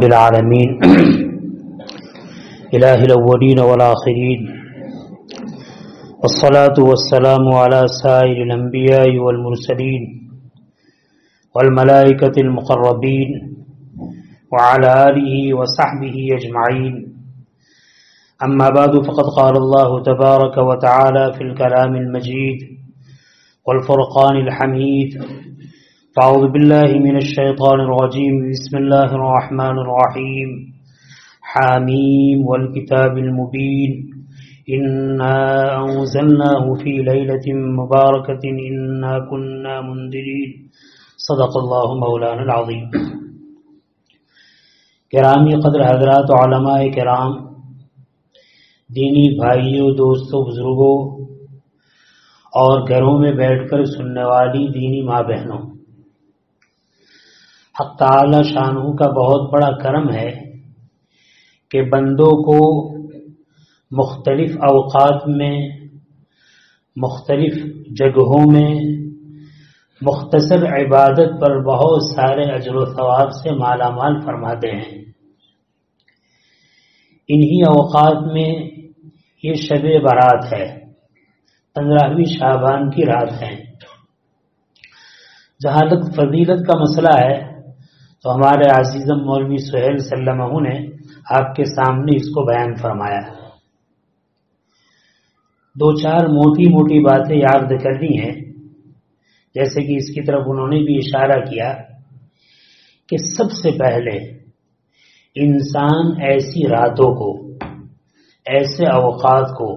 رب العالمين إله الأولين والآخرين والصلاة والسلام على سائر الأنبياء والمرسلين والملائكة المقربين وعلى آله وصحبه أجمعين. أما بعد فقد قال الله تبارك وتعالى في الكلام المجيد والفرقان الحميد: فأعوذ بالله من الشيطان الرجيم. بسم الله الرحمن الرحيم. حاميم والكتاب المبين إنا أنزلناه في ليلة مباركة إنا كنا منذرين. صدق الله مولانا العظيم. گرامی قدر حضرات علماء کرام، دینی بھائیوں، دوستوں، بزرگوں اور گھروں میں بیٹھ کر سننے والی دینی ماں بہنوں، حق تعالی شانہ کا بہت بڑا کرم ہے کہ بندوں کو مختلف اوقات میں، مختلف جگہوں میں مختصر عبادت پر بہت سارے اجر و ثواب سے مالا مال فرماتے ہیں. انہی اوقات میں یہ شب برات ہے، 15ویں شعبان کی رات ہے. جہاں تک فضیلت کا مسئلہ ہے تو ہمارے عزیزم مولوی سہیل سلمہ نے آپ کے سامنے اس کو بیان فرمایا. دو چار موٹی موٹی باتیں یاد کرنی ہیں، جیسے کہ اس کی طرف انہوں نے بھی اشارہ کیا کہ سب سے پہلے انسان ایسی راتوں کو، ایسے اوقات کو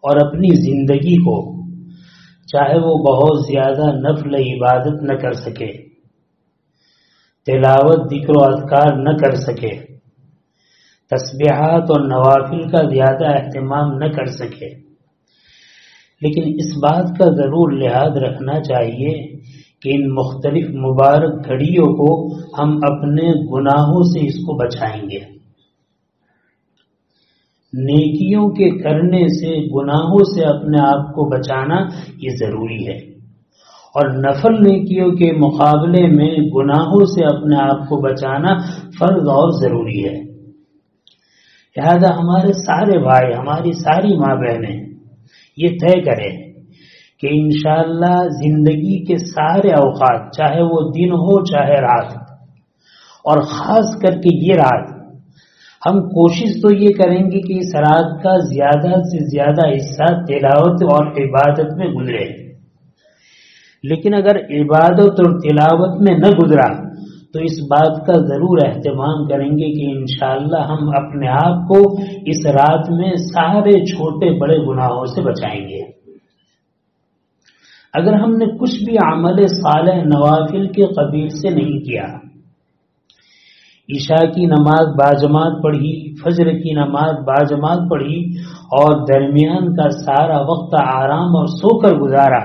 اور اپنی زندگی کو، چاہے وہ بہت زیادہ نفل عبادت نہ کر سکے، تلاوت ذکر و اذکار نہ کر سکے، تسبیحات اور نوافل کا زیادہ اہتمام نہ کر سکے، لیکن اس بات کا ضرور لحاظ رکھنا چاہیے کہ ان مختلف مبارک گھڑیوں کو ہم اپنے گناہوں سے اس کو بچائیں گے. نیکیوں کے کرنے سے گناہوں سے اپنے آپ کو بچانا یہ ضروری ہے، اور نفل نیکیوں کے مقابلے میں گناہوں سے اپنے آپ کو بچانا فرض اور ضروری ہے. لہذا ہمارے سارے بھائی، ہماری ساری ماں بہنیں یہ طے کریں کہ انشاءاللہ زندگی کے سارے اوقات، چاہے وہ دن ہو چاہے رات، اور خاص کر کے یہ رات، ہم کوشش تو یہ کریں گے کہ اس رات کا زیادہ سے زیادہ حصہ تلاوت اور عبادت میں گزرے. لیکن اگر عبادت اور تلاوت میں نہ گزرا تو اس بات کا ضرور اہتمام کریں گے کہ انشاءاللہ ہم اپنے آپ کو اس رات میں سارے چھوٹے بڑے گناہوں سے بچائیں گے. اگر ہم نے کچھ بھی عمل صالح نوافل کے قبیل سے نہیں کیا، عشاء کی نماز باجماعت پڑھی، فجر کی نماز باجماعت پڑھی اور درمیان کا سارا وقت آرام اور سو کر گزارا،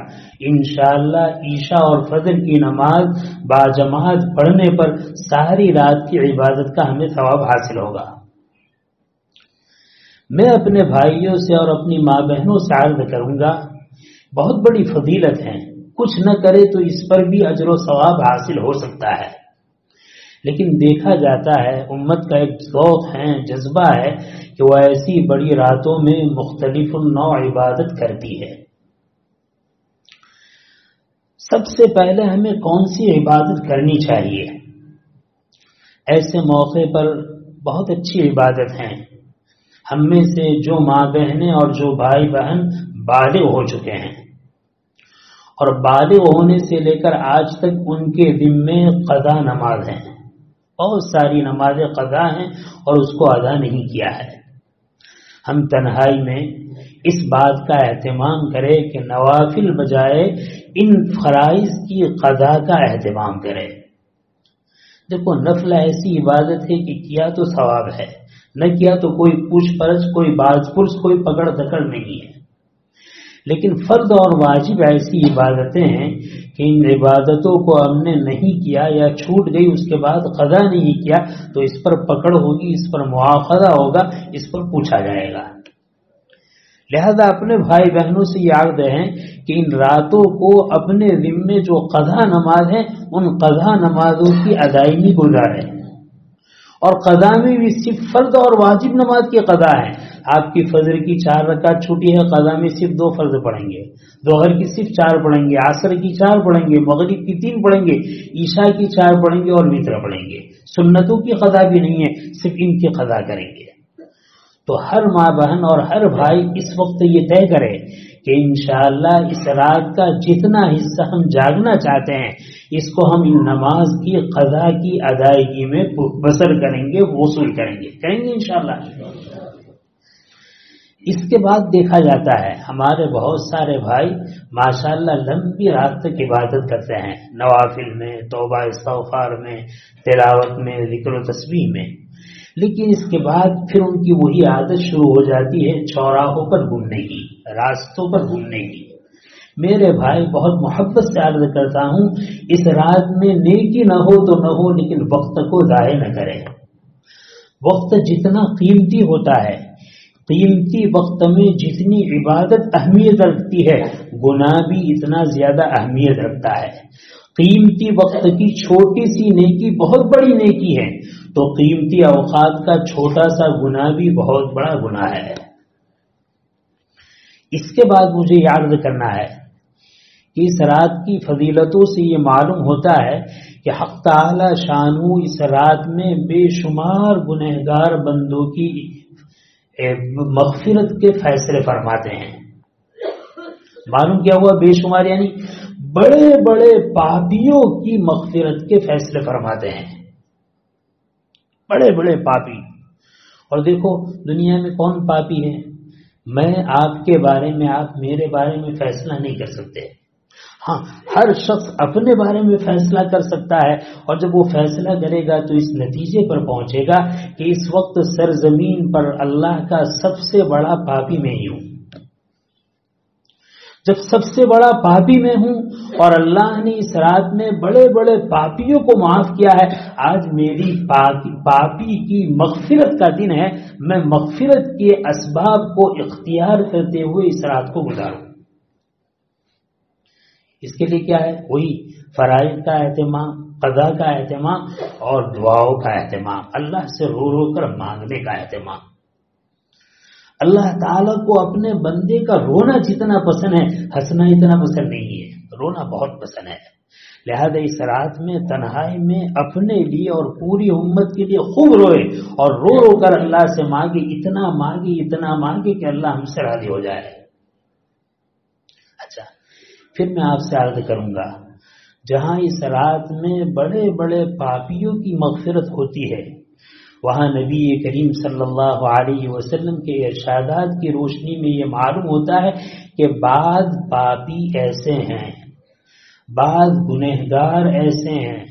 انشاءاللہ عشاء اور فجر کی نماز باجماعت پڑھنے پر ساری رات کی عبادت کا ہمیں ثواب حاصل ہوگا. میں اپنے بھائیوں سے اور اپنی ماں بہنوں سے عرض کروں گا، بہت بڑی فضیلت ہے، کچھ نہ کرے تو اس پر بھی اجر و ثواب حاصل ہو سکتا ہے. لیکن دیکھا جاتا ہے امت کا ایک ذوق ہے، جذبہ ہے کہ وہ ایسی بڑی راتوں میں مختلف نوع عبادت کرتی ہے. سب سے پہلے ہمیں کون سی عبادت کرنی چاہیے؟ ایسے موقع پر بہت اچھی عبادت ہیں. ہم میں سے جو ماں بہنیں اور جو بھائی بہن بالغ ہو چکے ہیں اور بالغ ہونے سے لے کر آج تک ان کے ذمے قضا نماز ہیں، بہت ساری نمازیں قضا ہیں اور اس کو ادا نہیں کیا ہے، ہم تنہائی میں اس بات کا اہتمام کریں کہ نوافل بجائے ان فرائض کی قضا کا اہتمام کریں. دیکھو، نفل ایسی عبادت ہے کہ کیا تو ثواب ہے، نہ کیا تو کوئی پوچھ پرچھ، کوئی باز پرس، کوئی پکڑ دکڑ نہیں ہے. لیکن فرض اور واجب ایسی عبادتیں ہیں کہ ان عبادتوں کو ہم نے نہیں کیا یا چھوٹ گئی، اس کے بعد قضا نہیں کیا تو اس پر پکڑ ہوگی، اس پر مواخذہ ہوگا، اس پر پوچھا جائے گا. لہذا اپنے بھائی بہنوں سے یہ عرض ہے کہ ان راتوں کو اپنے ذمے جو قضا نماز ہے ان قضا نمازوں کی ادائیگی گزاریں اور قضا میں بھی صرف فرض اور واجب نماز کی قضا ہے. آپ کی فجر کی 4 رکعت چھوٹی ہے، قضا میں صرف 2 فرض پڑھیں گے، ظہر کی صرف 4 پڑھیں گے، عصر کی 4 پڑھیں گے، مغرب کی 3 پڑھیں گے، عشاء کی 4 پڑھیں گے اور وتر پڑھیں گے. سنتوں کی قضا بھی نہیں ہے، صرف ان کی قضا کریں گے. تو ہر ماں بہن اور ہر بھائی اس وقت یہ طے کرے کہ انشاءاللہ اس رات کا جتنا حصہ ہم جاگنا چاہتے ہیں اس کو ہم ان نماز کی قضا کی ادائیگی میں بسر کریں گے، وصول کریں گے انشاءاللہ. اس کے بعد دیکھا جاتا ہے ہمارے بہت سارے بھائی ماشاءاللہ لمبی رات تک عبادت کرتے ہیں، نوافل میں، توبہ استغفار میں، تلاوت میں، ذکر و تسبیح میں، لیکن اس کے بعد پھر ان کی وہی عادت شروع ہو جاتی ہے چوراہوں پر گھومنے کی، راستوں پر گھومنے کی. میرے بھائی بہت محبت سے عرض کرتا ہوں اس رات میں نیکی نہ ہو تو نہ ہو، لیکن وقت کو ضائع نہ کرے. وقت جتنا قیمتی ہوتا ہے، قیمتی وقت میں جتنی عبادت اہمیت رکھتی ہے گناہ بھی اتنا زیادہ اہمیت رکھتا ہے. قیمتی وقت کی چھوٹی سی نیکی بہت بڑی نیکی ہے، تو قیمتی اوقات کا چھوٹا سا گناہ بھی بہت بڑا گناہ ہے. اس کے بعد مجھے یہ عرض کرنا ہے کہ اس رات کی فضیلتوں سے یہ معلوم ہوتا ہے کہ حق تعالی شانہ اس رات میں بے شمار گنہگار بندوں کی مغفرت کے فیصلے فرماتے ہیں. معلوم کیا ہوا؟ بے شمار یعنی بڑے بڑے پاپیوں کی مغفرت کے فیصلے فرماتے ہیں، بڑے بڑے پاپی. اور دیکھو دنیا میں کون پاپی ہے؟ میں آپ کے بارے میں، آپ میرے بارے میں فیصلہ نہیں کر سکتے. ہاں، ہر شخص اپنے بارے میں فیصلہ کر سکتا ہے، اور جب وہ فیصلہ کرے گا تو اس نتیجے پر پہنچے گا کہ اس وقت سرزمین پر اللہ کا سب سے بڑا پاپی میں ہی ہوں. جب سب سے بڑا پاپی میں ہوں اور اللہ نے اس رات میں بڑے بڑے پاپیوں کو معاف کیا ہے، آج میری پاپی کی مغفرت کا دن ہے، میں مغفرت کے اسباب کو اختیار کرتے ہوئے اس رات کو گزاروں. اس کے لیے کیا ہے؟ وہی فرائض کا اہتمام، قضا کا اہتمام اور دعاؤں کا اہتمام، اللہ سے رو رو کر مانگنے کا اہتمام. اللہ تعالیٰ کو اپنے بندے کا رونا جتنا پسند ہے ہنسنا اتنا پسند نہیں ہے. رونا بہت پسند ہے. لہذا اس رات میں تنہائی میں اپنے لیے اور پوری امت کے لیے خوب روئے اور رو رو کر اللہ سے مانگے، اتنا مانگے کہ اللہ ہم سے راضی ہو جائے. اچھا، پھر میں آپ سے عرض کروں گا، جہاں اس رات میں بڑے بڑے پاپیوں کی مغفرت ہوتی ہے وہاں نبی کریم صلی اللہ علیہ وسلم کے ارشادات کی روشنی میں یہ معلوم ہوتا ہے کہ بعض پاپی ایسے ہیں، بعض گنہگار ایسے ہیں،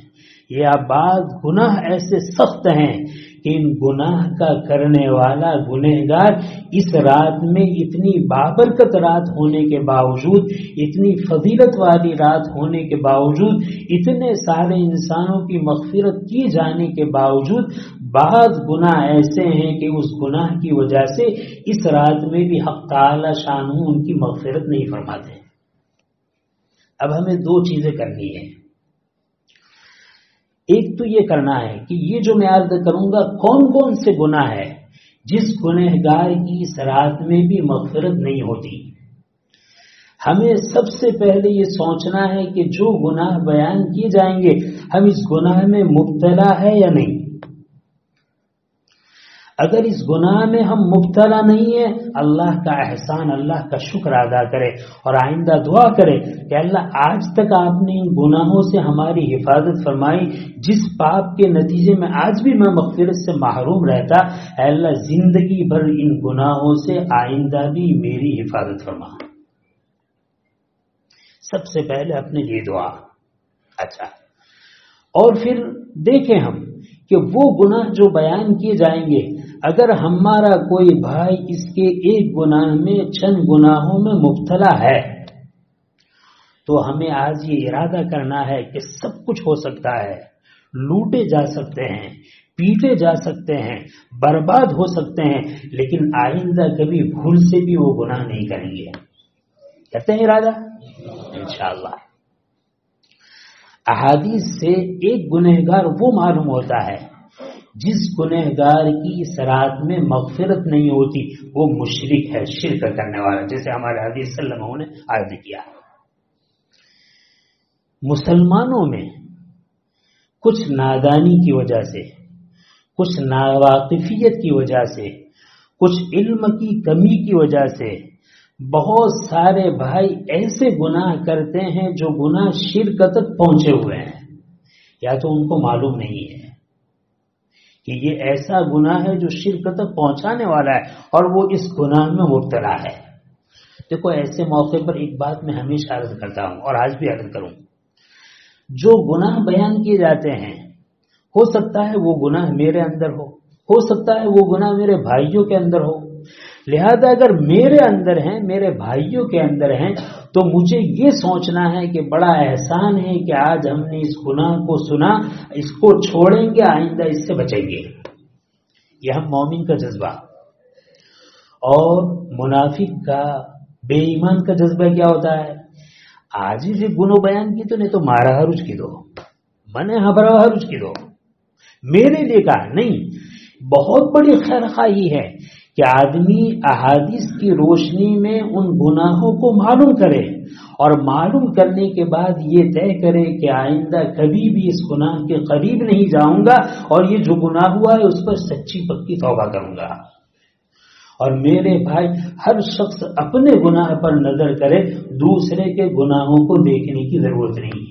یا بعض گناہ ایسے سخت ہیں کہ ان گناہ کا کرنے والا گنہگار اس رات میں اتنی بابرکت رات ہونے کے باوجود، اتنی فضیلت والی رات ہونے کے باوجود، اتنے سارے انسانوں کی مغفرت کی جانے کے باوجود بعض گناہ ایسے ہیں کہ اس گناہ کی وجہ سے اس رات میں بھی حق تعالی شانہ ان کی مغفرت نہیں فرماتے. اب ہمیں 2 چیزیں کرنی ہیں. ایک تو یہ کرنا ہے کہ یہ جو میں عرض کروں گا کون کون سے گناہ ہے جس گنہگار کی اس رات میں بھی مغفرت نہیں ہوتی. ہمیں سب سے پہلے یہ سوچنا ہے کہ جو گناہ بیان کیے جائیں گے ہم اس گناہ میں مبتلا ہے یا نہیں. اگر اس گناہ میں ہم مبتلا نہیں ہیں، اللہ کا احسان، اللہ کا شکر ادا کرے اور آئندہ دعا کرے کہ اللہ آج تک آپ نے ان گناہوں سے ہماری حفاظت فرمائی، جس پاپ کے نتیجے میں آج بھی میں مغفرت سے محروم رہتا، اے اللہ زندگی بھر ان گناہوں سے آئندہ بھی میری حفاظت فرما. سب سے پہلے اپنے لیے دعا. اچھا، اور پھر دیکھیں ہم کہ وہ گناہ جو بیان کیے جائیں گے اگر ہمارا کوئی بھائی اس کے ایک گناہ میں چند گناہوں میں مبتلا ہے تو ہمیں آج یہ ارادہ کرنا ہے کہ سب کچھ ہو سکتا ہے، لوٹے جا سکتے ہیں، پیٹے جا سکتے ہیں، برباد ہو سکتے ہیں، لیکن آئندہ کبھی بھول سے بھی وہ گناہ نہیں کریں گے. کرتے ہیں ارادہ انشاءاللہ. احادیث سے ایک گنہگار وہ معلوم ہوتا ہے جس گنہگار کی اس رات میں مغفرت نہیں ہوتی وہ مشرک ہے، شرک کرنے والا، جیسے ہمارے حدیث صلی اللہ علیہ وسلم نے عرض کیا۔ مسلمانوں میں کچھ نادانی کی وجہ سے، کچھ ناواقفیت کی وجہ سے، کچھ علم کی کمی کی وجہ سے بہت سارے بھائی ایسے گناہ کرتے ہیں جو گناہ شرک تک پہنچے ہوئے ہیں، یا تو ان کو معلوم نہیں ہے کہ یہ ایسا گناہ ہے جو شرک تک پہنچانے والا ہے اور وہ اس گناہ میں مبتلا ہے۔ دیکھو ایسے موقع پر ایک بات میں ہمیشہ عرض کرتا ہوں اور آج بھی عرض کروں، جو گناہ بیان کیے جاتے ہیں ہو سکتا ہے وہ گناہ میرے اندر ہو سکتا ہے وہ گناہ میرے بھائیوں کے اندر ہو، لہذا اگر میرے اندر ہیں، میرے بھائیوں کے اندر ہیں، تو مجھے یہ سوچنا ہے کہ بڑا احسان ہے کہ آج ہم نے اس گناہ کو سنا، اس کو چھوڑیں گے، آئندہ اس سے بچیں گے۔ یہ ہم مومن کا جذبہ، اور منافق کا، بے ایمان کا جذبہ کیا ہوتا ہے؟ آج ہی گناہ بیان کی تو نہیں تو مارا حرج کی دو، منے ہبرا حرج کی دو، میرے لیے کہا نہیں۔ بہت بڑی خیر خواہی ہے کہ آدمی احادیث کی روشنی میں ان گناہوں کو معلوم کرے، اور معلوم کرنے کے بعد یہ طے کرے کہ آئندہ کبھی بھی اس گناہ کے قریب نہیں جاؤں گا، اور یہ جو گناہ ہوا ہے اس پر سچی پکی توبہ کروں گا۔ اور میرے بھائی، ہر شخص اپنے گناہ پر نظر کرے، دوسرے کے گناہوں کو دیکھنے کی ضرورت نہیں۔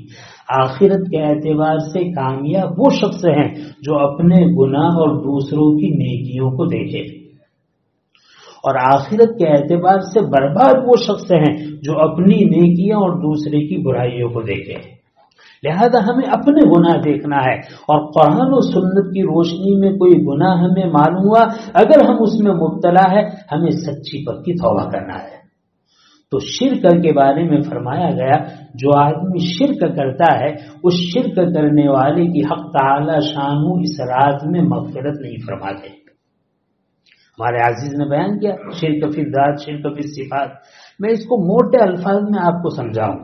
آخرت کے اعتبار سے کامیاب وہ شخص ہیں جو اپنے گناہ اور دوسروں کی نیکیوں کو دیکھے، اور آخرت کے اعتبار سے برباد وہ شخص ہیں جو اپنی نیکیاں اور دوسرے کی برائیوں کو دیکھے۔ لہذا ہمیں اپنے گناہ دیکھنا ہے، اور قرآن و سنت کی روشنی میں کوئی گناہ ہمیں معلوم ہوا، اگر ہم اس میں مبتلا ہے، ہمیں سچی پکی توبہ کرنا ہے۔ تو شرک کے بارے میں فرمایا گیا، جو آدمی شرک کرتا ہے اس شرک کرنے والے کی حق تعالی شانہ اس رات میں مغفرت نہیں فرماتے۔ ہمارے عزیز نے بیان کیا شرک فی الذات، شرک فی الصفات۔ میں اس کو موٹے الفاظ میں آپ کو سمجھاؤں،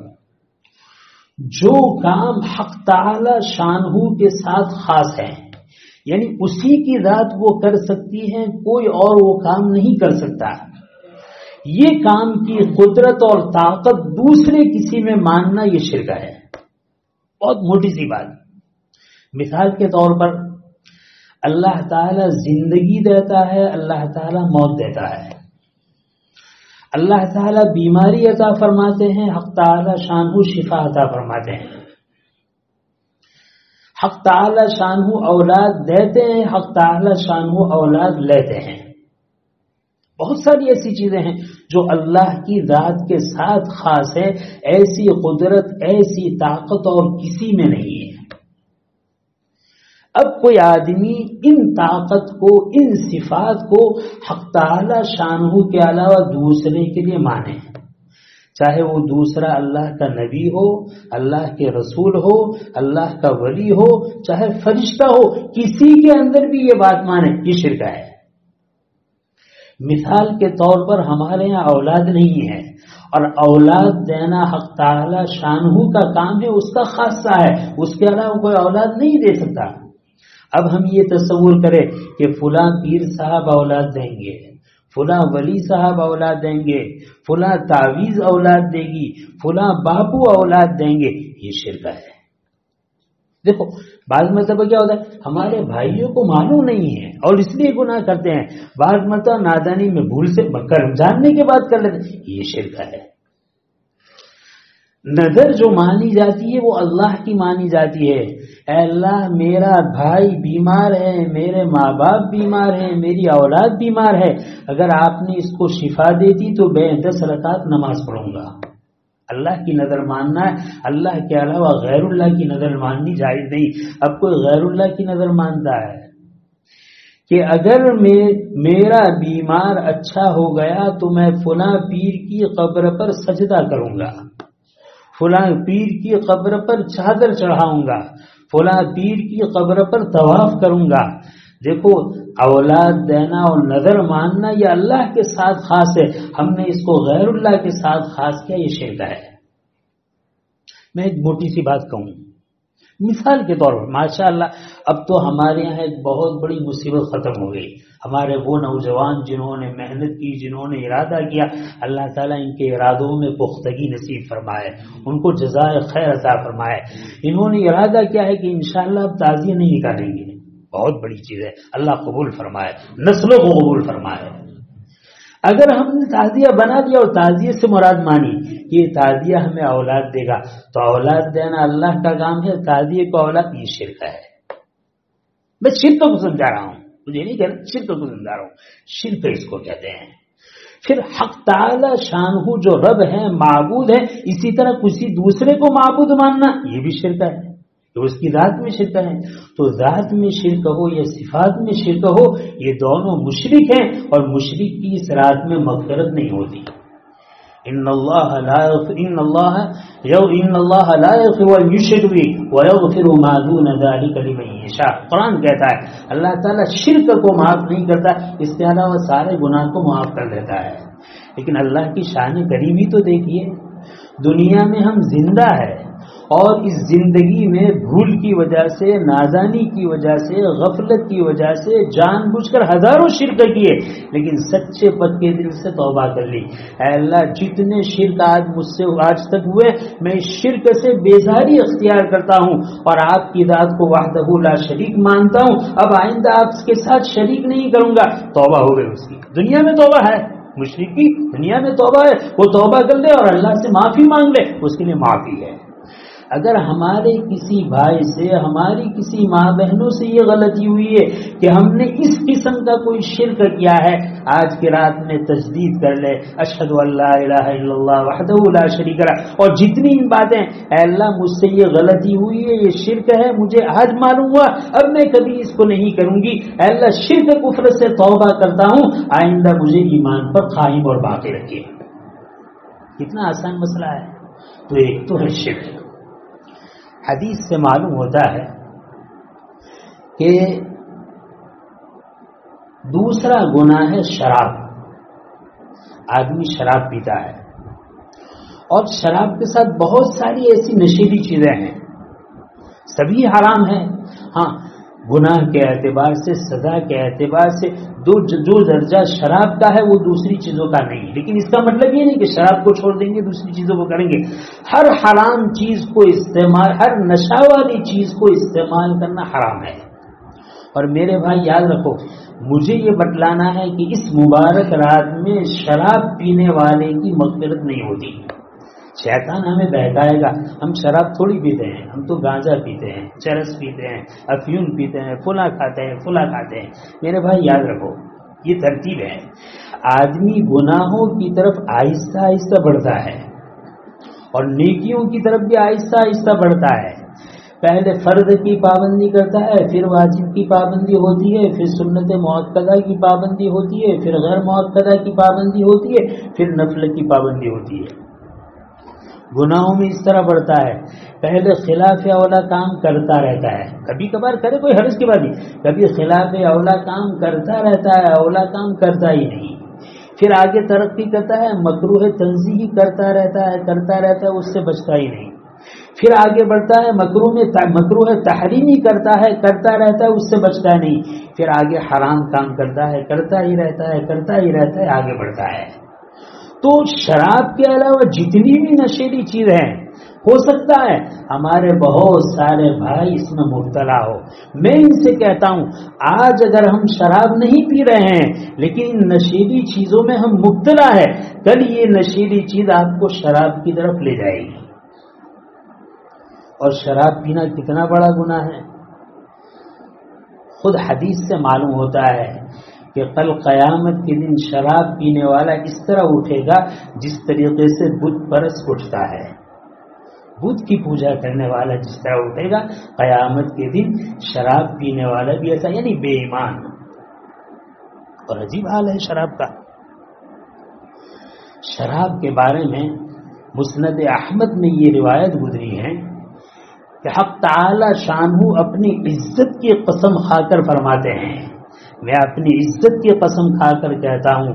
جو کام حق تعالی شانہ کے ساتھ خاص ہے، یعنی اسی کی ذات وہ کر سکتی ہے، کوئی اور وہ کام نہیں کر سکتا، یہ کام کی قدرت اور طاقت دوسرے کسی میں ماننا یہ شرک ہے۔ بہت موٹی سی بات، مثال کے طور پر اللہ تعالیٰ زندگی دیتا ہے، اللہ تعالیٰ موت دیتا ہے، اللہ تعالیٰ بیماری عطا فرماتے ہیں، حق تعالیٰ شانہ شفا عطا فرماتے ہیں، حق تعالیٰ شانہ اولاد دیتے ہیں، حق تعالیٰ شانہ اولاد لیتے ہیں۔ بہت ساری ایسی چیزیں ہیں جو اللہ کی ذات کے ساتھ خاص ہے، ایسی قدرت، ایسی طاقت اور کسی میں نہیں ہے۔ اب کوئی آدمی ان طاقت کو، ان صفات کو حق تعالی شانہ کے علاوہ دوسرے کے لیے مانے، چاہے وہ دوسرا اللہ کا نبی ہو، اللہ کے رسول ہو، اللہ کا ولی ہو، چاہے فرشتہ ہو، کسی کے اندر بھی یہ بات مانے، یہ شرک ہے۔ مثال کے طور پر ہمارے یہاں اولاد نہیں ہے، اور اولاد دینا حق تعالی شانہ کا کام ہے، اس کا خاصہ ہے، اس کے علاوہ کوئی اولاد نہیں دے سکتا۔ اب ہم یہ تصور کریں کہ فلاں پیر صاحب اولاد دیں گے، فلاں ولی صاحب اولاد دیں گے، فلاں تعویذ اولاد دے گی، فلاں باپو اولاد دیں گے، یہ شرک ہے۔ دیکھو بعض مرتبہ کیا ہوتا ہے، ہمارے بھائیوں کو معلوم نہیں ہے اور اس لیے گناہ کرتے ہیں، بعض مرتبہ نادانی میں بھول سے جاننے کے بعد کر لیتے ہیں، یہ شرک ہے۔ نظر جو مانی جاتی ہے وہ اللہ کی مانی جاتی ہے، اے اللہ میرا بھائی بیمار ہے، میرے ماں باپ بیمار ہیں، میری اولاد بیمار ہے، اگر آپ نے اس کو شفا دے دی تو میں 10 رکعت نماز پڑھوں گا۔ اللہ کی نظر ماننا ہے، اللہ کے علاوہ غیر اللہ کی نظر ماننی جائز نہیں۔ اب کوئی غیر اللہ کی نظر مانتا ہے کہ اگر میرا بیمار اچھا ہو گیا تو میں فلاں پیر کی قبر پر سجدہ کروں گا، فلاں پیر کی قبر پر چادر چڑھاؤں گا، فلاں پیر کی قبر پر طواف کروں گا۔ دیکھو اولاد دینا اور نظر ماننا یہ اللہ کے ساتھ خاص ہے، ہم نے اس کو غیر اللہ کے ساتھ خاص کیا، یہ شرک ہے۔ میں ایک موٹی سی بات کہوں، مثال کے طور پر ماشاءاللہ اب تو ہمارے یہاں ایک بہت بڑی مصیبت ختم ہو گئی. ہمارے وہ نوجوان جنہوں نے محنت کی، جنہوں نے ارادہ کیا، اللہ تعالیٰ ان کے ارادوں میں پختگی نصیب فرمائے، ان کو جزائے خیر عطا فرمائے. انہوں نے ارادہ کیا ہے کہ انشاءاللہ اب تعزیہ نہیں نکالیں گے. بہت بڑی چیز ہے، اللہ قبول فرمائے، نسلوں کو قبول فرمائے. اگر ہم نے تعزیہ بنا دیا اور تعزیے سے مراد مانی کہ یہ تعزیہ ہمیں اولاد دے گا، تو اولاد دینا اللہ کا کام ہے، تعزیے کو اولاد یہ شرک ہے. میں شرک کو سمجھا رہا ہوں، مجھے نہیں کہنا، شرک کو سمجھا رہا ہوں. شرک اس کو کہتے ہیں. پھر حق تعالی شانہ جو رب ہے، معبود ہے، اسی طرح کسی دوسرے کو معبود ماننا یہ بھی شرک ہے، تو اس کی ذات میں شرک ہے. تو ذات میں شرک ہو یا صفات میں شرک ہو، یہ دونوں مشرک ہیں، اور مشرک کی اس رات میں مغفرت نہیں ہوتی. ان اللہ لا یغفر ان یشرک به ویغفر ما دون ذلک لمن یشاء. قرآن کہتا ہے اللہ تعالیٰ شرک کو معاف نہیں کرتا، اس کے علاوہ سارے گناہ کو معاف کر دیتا ہے. لیکن اللہ کی شان کریمی تو دیکھیے، دنیا میں ہم زندہ ہے، اور اس زندگی میں بھول کی وجہ سے، نادانی کی وجہ سے، غفلت کی وجہ سے جان بوجھ کر ہزاروں شرک کیے، لیکن سچے پکے دل سے توبہ کر لی. اے اللہ جتنے شرک مجھ سے آج تک ہوئے، میں اس شرک سے بیزاری اختیار کرتا ہوں اور آپ کی ذات کو وحدہ لا شریک مانتا ہوں. اب آئندہ آپ کے ساتھ شریک نہیں کروں گا. توبہ ہو گئی اس کی. دنیا میں توبہ ہے، مشرک کی دنیا میں توبہ ہے، وہ توبہ کر لے اور اللہ سے معافی مانگ لے، اس کے لیے معافی ہے. اگر ہمارے کسی بھائی سے، ہماری کسی ماں بہنوں سے یہ غلطی ہوئی ہے کہ ہم نے اس قسم کا کوئی شرک کیا ہے، آج کی رات میں تجدید کر لے، اشہد ان لا الہ الا اللہ وحدہ لا شریک لہ، اور جتنی باتیں اے اللہ مجھ سے یہ غلطی ہوئی ہے، یہ شرک ہے، مجھے آج معلوم ہوا، اب میں کبھی اس کو نہیں کروں گی. اے اللہ شرک کفر سے توبہ کرتا ہوں، آئندہ مجھے ایمان پر قائم اور باقی رکھیے. کتنا آسان مسئلہ ہے. تو ایک تو ہے شرک. حدیث سے معلوم ہوتا ہے کہ دوسرا گناہ ہے شراب. آدمی شراب پیتا ہے، اور شراب کے ساتھ بہت ساری ایسی نشیلی چیزیں ہیں، سبھی حرام ہیں. ہاں گناہ کے اعتبار سے، سزا کے اعتبار سے جو درجہ شراب کا ہے وہ دوسری چیزوں کا نہیں. لیکن اس کا مطلب یہ نہیں کہ شراب کو چھوڑ دیں گے دوسری چیزوں کو کریں گے. ہر حرام چیز کو استعمال، ہر نشہ والی چیز کو استعمال کرنا حرام ہے. اور میرے بھائی یاد رکھو، مجھے یہ بتلانا ہے کہ اس مبارک رات میں شراب پینے والے کی مغفرت نہیں ہوتی. شیطان ہمیں بہکائے گا. ہم شراب تھوڑی پیتے ہیں، ہم تو گانجا پیتے ہیں، چرس پیتے ہیں، افیون پیتے ہیں، فلاں کھاتے ہیں، فلاں کھاتے ہیں. میرے بھائی یاد رکھو یہ ترتیب ہے. آدمی گناہوں کی طرف آہستہ آہستہ بڑھتا ہے اور نیکیوں کی طرف بھی آہستہ آہستہ بڑھتا ہے. پہلے فرض کی پابندی کرتا ہے، پھر واجب کی پابندی ہوتی ہے، پھر سنت مؤکدہ کی پابندی ہوتی ہے، پھر غیر مؤکدہ کی پابندی ہوتی ہے، پھر نفل کی پابندی ہوتی ہے. گناہوں میں اس طرح بڑھتا ہے. پہلے خلاف اولا کام کرتا رہتا ہے، کبھی کبھار کرے کوئی حرج کی بات نہیں، کبھی خلاف اولا کام کرتا رہتا ہے، اولا کام کرتا ہی نہیں. پھر آگے ترقی کرتا ہے، مکروہ تنزیہی کرتا رہتا ہے، اس سے بچتا ہی نہیں. پھر آگے بڑھتا ہے، مکروہ تحریمی کرتا رہتا ہے، اس سے بچتا نہیں. پھر آگے حرام کام کرتا ہی رہتا ہے، آگے بڑھتا ہے. تو شراب کے علاوہ جتنی بھی نشیلی چیز ہیں، ہو سکتا ہے ہمارے بہت سارے بھائی اس میں مبتلا ہو. میں ان سے کہتا ہوں آج اگر ہم شراب نہیں پی رہے ہیں لیکن ان نشیلی چیزوں میں ہم مبتلا ہے، کل یہ نشیلی چیز آپ کو شراب کی طرف لے جائے گی. اور شراب پینا کتنا بڑا گناہ ہے. خود حدیث سے معلوم ہوتا ہے کہ کل قیامت کے دن شراب پینے والا اس طرح اٹھے گا جس طریقے سے بت پرست اٹھتا ہے. بت کی پوجا کرنے والا جس طرح اٹھے گا قیامت کے دن، شراب پینے والا بھی ایسا، یعنی بے ایمان. اور عجیب حال ہے شراب کا. شراب کے بارے میں مسند احمد میں یہ روایت گزری ہے کہ حق تعالی شانہ اپنی عزت کی قسم کھا کر فرماتے ہیں میں اپنی عزت کی قسم کھا کر کہتا ہوں،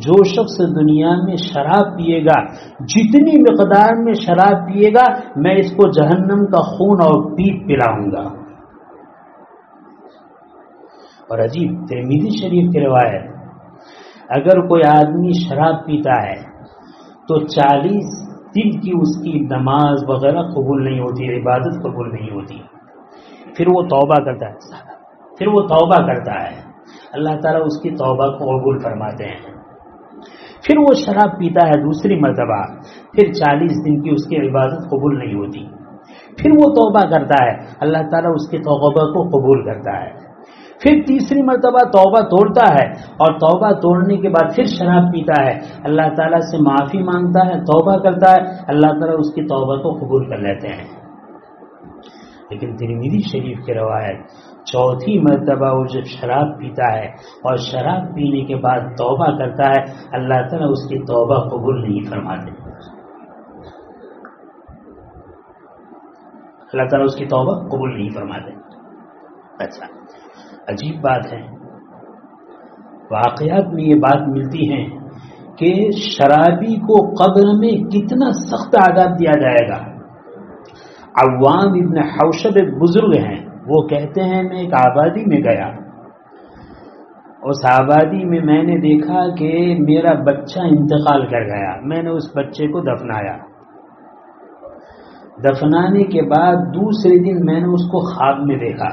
جو شخص دنیا میں شراب پیے گا، جتنی مقدار میں شراب پیے گا، میں اس کو جہنم کا خون اور پیپ پلاؤں گا۔ اور عجیب ترمذی شریف کی روایت، اگر کوئی آدمی شراب پیتا ہے تو 40 دن کی اس کی نماز وغیرہ قبول نہیں ہوتی، عبادت قبول نہیں ہوتی۔ پھر وہ توبہ کرتا ہے، اللہ تعالیٰ اس کی توبہ کو قبول فرماتے ہیں۔ پھر وہ شراب پیتا ہے دوسری مرتبہ، پھر 40 دن کی اس کی عبادت قبول نہیں ہوتی۔ پھر وہ توبہ کرتا ہے، اللہ تعالیٰ اس کی توبہ کو قبول کرتا ہے۔ پھر تیسری مرتبہ توبہ توڑتا ہے، اور توبہ توڑنے کے بعد پھر شراب پیتا ہے، اللہ تعالیٰ سے معافی مانگتا ہے، توبہ کرتا ہے، اللہ تعالیٰ اس کی توبہ کو قبول کر لیتے ہیں۔ لیکن ترمذی شریف کی روایت، چوتھی مرتبہ وہ جب شراب پیتا ہے اور شراب پینے کے بعد توبہ کرتا ہے، اللہ تعالیٰ اس کی توبہ قبول نہیں فرماتے، اللہ تعالیٰ اس کی توبہ قبول نہیں فرماتے۔ اچھا، عجیب بات ہے، واقعات میں یہ بات ملتی ہے کہ شرابی کو قبر میں کتنا سخت عذاب دیا جائے گا۔ عوام ابن حوشب ایک بزرگ ہیں، وہ کہتے ہیں میں ایک آبادی میں گیا، اس آبادی میں میں نے دیکھا کہ میرا بچہ انتقال کر گیا، میں نے اس بچے کو دفنایا، دفنانے کے بعد دوسرے دن میں نے اس کو خواب میں دیکھا،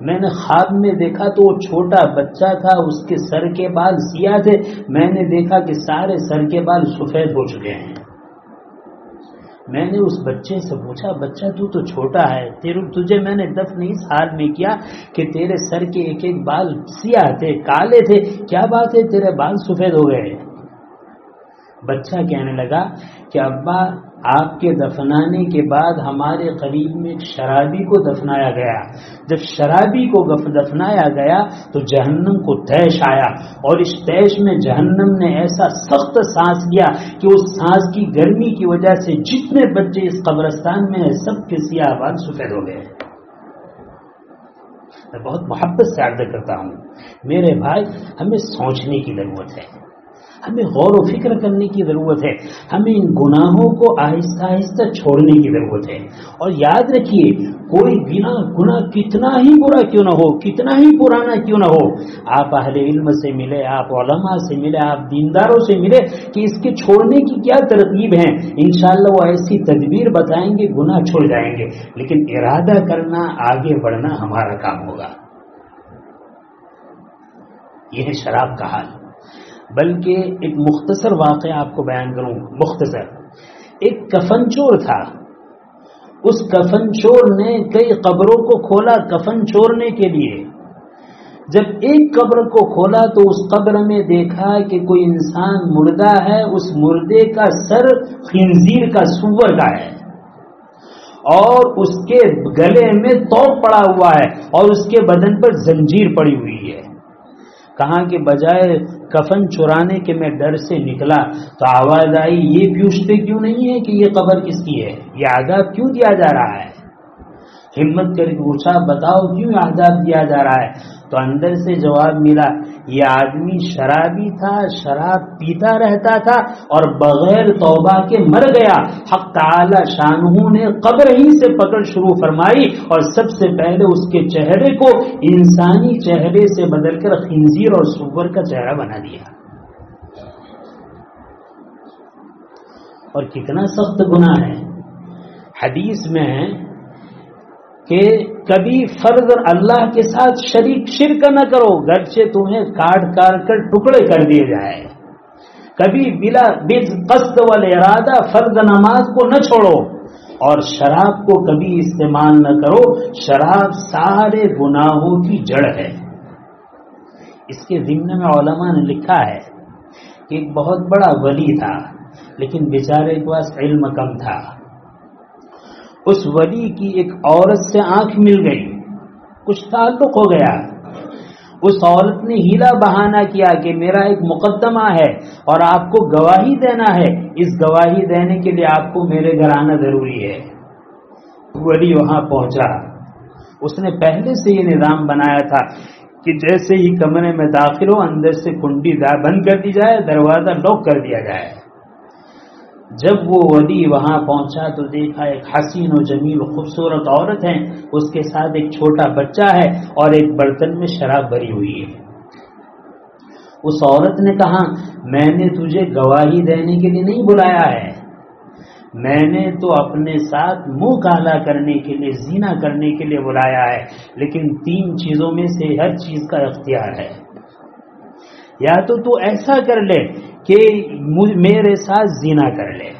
میں نے خواب میں دیکھا تو وہ چھوٹا بچہ تھا، اس کے سر کے بال سیاہ تھے، میں نے دیکھا کہ سارے سر کے بال سفید ہو چکے ہیں۔ میں نے اس بچے سے پوچھا، بچہ تو چھوٹا ہے، تجھے میں نے دفن اس حال میں کیا کہ تیرے سر کے ایک ایک بال سیاہ تھے، کالے تھے، کیا بات ہے تیرے بال سفید ہو گئے؟ بچہ کہنے لگا کہ ابا، آپ کے دفنانے کے بعد ہمارے قریب میں ایک شرابی کو دفنایا گیا، جب شرابی کو دفنایا گیا تو جہنم کو تیش آیا، اور اس تیش میں جہنم نے ایسا سخت سانس لیا کہ اس سانس کی گرمی کی وجہ سے جتنے بچے اس قبرستان میں ہیں سب کے سیاہ بال سفید ہو گئے۔ میں بہت محبت سے عرض کرتا ہوں میرے بھائی، ہمیں سوچنے کی ضرورت ہے، ہمیں غور و فکر کرنے کی ضرورت ہے، ہمیں ان گناہوں کو آہستہ آہستہ چھوڑنے کی ضرورت ہے۔ اور یاد رکھیے، کوئی گناہ کتنا ہی برا کیوں نہ ہو، کتنا ہی پرانا کیوں نہ ہو، آپ اہل علم سے ملے، آپ علماء سے ملے، آپ دینداروں سے ملے کہ اس کے چھوڑنے کی کیا ترتیب ہیں، انشاءاللہ وہ ایسی تدبیر بتائیں گے، گناہ چھوڑ جائیں گے۔ لیکن ارادہ کرنا، آگے بڑھنا ہمارا کام ہوگا۔ یہ ہے شراب کا حال۔ بلکہ ایک مختصر واقعہ آپ کو بیان کروں، مختصر۔ ایک کفن چور تھا، اس کفن چور نے کئی قبروں کو کھولا کفن چورنے کے لیے۔ جب ایک قبر کو کھولا تو اس قبر میں دیکھا کہ کوئی انسان مردہ ہے، اس مردے کا سر خنزیر کا، سور کا ہے، اور اس کے گلے میں توق پڑا ہوا ہے، اور اس کے بدن پر زنجیر پڑی ہوئی ہے۔ کہاں کہ بجائے کفن چرانے کے میں ڈر سے نکلا تو آواز آئی، یہ پوچھتے کیوں نہیں ہے کہ یہ قبر کس کی ہے، یہ عذاب کیوں دیا جا رہا ہے؟ ہمت کر کے پوچھا، بتاؤ کیوں عذاب دیا جا رہا ہے؟ تو اندر سے جواب ملا، یہ آدمی شرابی تھا، شراب پیتا رہتا تھا اور بغیر توبہ کے مر گیا۔ حق تعالی شانہ نے قبر ہی سے پکڑ شروع فرمائی اور سب سے پہلے اس کے چہرے کو انسانی چہرے سے بدل کر خنزیر اور سور کا چہرہ بنا دیا۔ اور کتنا سخت گناہ ہے۔ حدیث میں ہے کہ کبھی فرض اللہ کے ساتھ شرک نہ کرو، گرچہ تمہیں کاٹ کر ٹکڑے کر دیے جائے۔ کبھی بلا قصد والارادہ فرض نماز کو نہ چھوڑو، اور شراب کو کبھی استعمال نہ کرو، شراب سارے گناہوں کی جڑ ہے۔ اس کے ضمن میں علماء نے لکھا ہے کہ ایک بہت بڑا ولی تھا، لیکن بیچارے کے پاس علم کم تھا۔ اس ولی کی ایک عورت سے آنکھ مل گئی، کچھ تعلق ہو گیا۔ اس عورت نے ہیلا بہانہ کیا کہ میرا ایک مقدمہ ہے اور آپ کو گواہی دینا ہے، اس گواہی دینے کے لیے آپ کو میرے گھر آنا ضروری ہے۔ ولی وہاں پہنچا، اس نے پہلے سے یہ نظام بنایا تھا کہ جیسے ہی کمرے میں داخل ہو اندر سے کنڈی بند کر دی جائے، دروازہ لاک کر دیا جائے۔ جب وہ ولی وہاں پہنچا تو دیکھا ایک حسین و جمیل خوبصورت عورت ہے، اس کے ساتھ ایک چھوٹا بچہ ہے اور ایک برتن میں شراب بھری ہوئی ہے۔ اس عورت نے کہا میں نے تجھے گواہی دینے کے لیے نہیں بلایا ہے، میں نے تو اپنے ساتھ منہ کالا کرنے کے لیے، زنا کرنے کے لیے بلایا ہے، لیکن 3 چیزوں میں سے ہر چیز کا اختیار ہے۔ یا تو ایسا کر لے کہ میرے ساتھ زنا کر لے،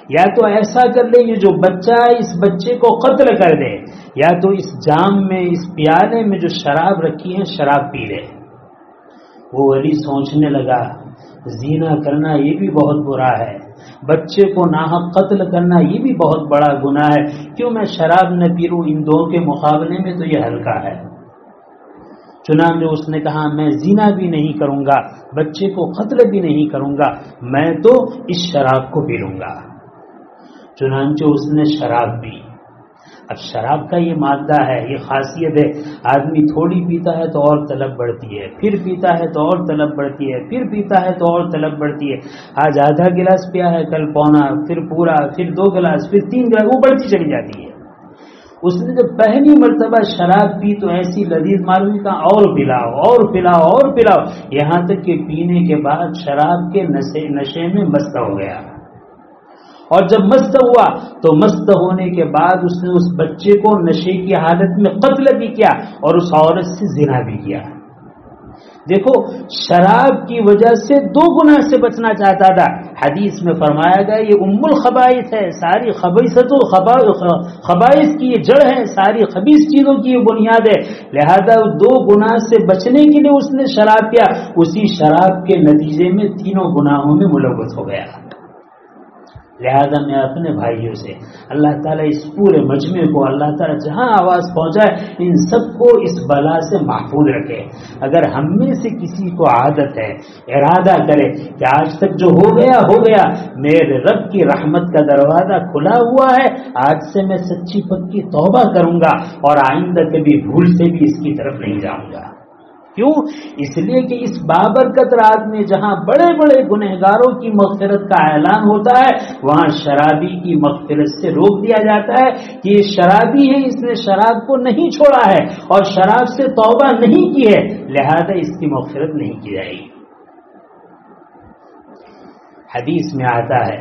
یا تو ایسا کر لے یہ جو بچہ ہے اس بچے کو قتل کر دے، یا تو اس جام میں، اس پیالے میں جو شراب رکھی ہے شراب پی لے۔ وہ ولی سوچنے لگا زنا کرنا یہ بھی بہت برا ہے، بچے کو ناحق قتل کرنا یہ بھی بہت بڑا گناہ ہے، کیوں میں شراب نہ پی لوں؟ ان دو کے مقابلے میں تو یہ ہلکا ہے۔ چنانچہ اس نے کہا میں زنا بھی نہیں کروں گا، بچے کو قتل بھی نہیں کروں گا، میں تو اس شراب کو پی لوں گا۔ چنانچہ اس نے شراب پی۔ اب شراب کا یہ مادہ ہے، یہ خاصیت ہے، آدمی تھوڑی پیتا ہے تو اور طلب بڑھتی ہے، پھر پیتا ہے تو اور طلب بڑھتی ہے، پھر پیتا ہے تو اور طلب بڑھتی ہے۔ آج آدھا گلاس پیا ہے، کل پونا، پھر پورا، پھر 2 گلاس، پھر 3 گلاس، وہ بڑھتی چلی جاتی ہے۔ اس نے جب پہلی مرتبہ شراب پی تو ایسی لذیذ معلوم کا اور پلاؤ اور پلاؤ اور پلاؤ، یہاں تک کہ پینے کے بعد شراب کے نشے میں مست ہو گیا۔ اور جب مست ہوا تو مست ہونے کے بعد اس نے اس بچے کو نشے کی حالت میں قتل بھی کیا اور اس عورت سے زنا بھی کیا۔ دیکھو شراب کی وجہ سے 2 گناہ سے بچنا چاہتا تھا۔ حدیث میں فرمایا گیا یہ ام الخبائث ہے، ساری خبائث کی یہ جڑ ہے، ساری خبیث چیزوں کی یہ بنیاد ہے، لہذا 2 گناہ سے بچنے کے لیے اس نے شراب پیا، اسی شراب کے نتیجے میں 3 گناہوں میں ملوث ہو گیا۔ لہذا میں اپنے بھائیوں سے اللہ تعالیٰ اس پورے مجمع کو، اللہ تعالیٰ جہاں آواز پہنچائے ان سب کو اس بلا سے محفوظ رکھے۔ اگر ہم میں سے کسی کو عادت ہے، ارادہ کرے کہ آج تک جو ہو گیا، میرے رب کی رحمت کا دروازہ کھلا ہوا ہے، آج سے میں سچی پکی توبہ کروں گا اور آئندہ کبھی بھول سے بھی اس کی طرف نہیں جاؤں گا۔ کیوں؟ اس لیے کہ اس بابرکت رات میں جہاں بڑے بڑے گنہگاروں کی مغفرت کا اعلان ہوتا ہے، وہاں شرابی کی مغفرت سے روک دیا جاتا ہے کہ یہ شرابی ہے، اس نے شراب کو نہیں چھوڑا ہے اور شراب سے توبہ نہیں کی ہے، لہذا اس کی مغفرت نہیں کی جائے گی۔ حدیث میں آتا ہے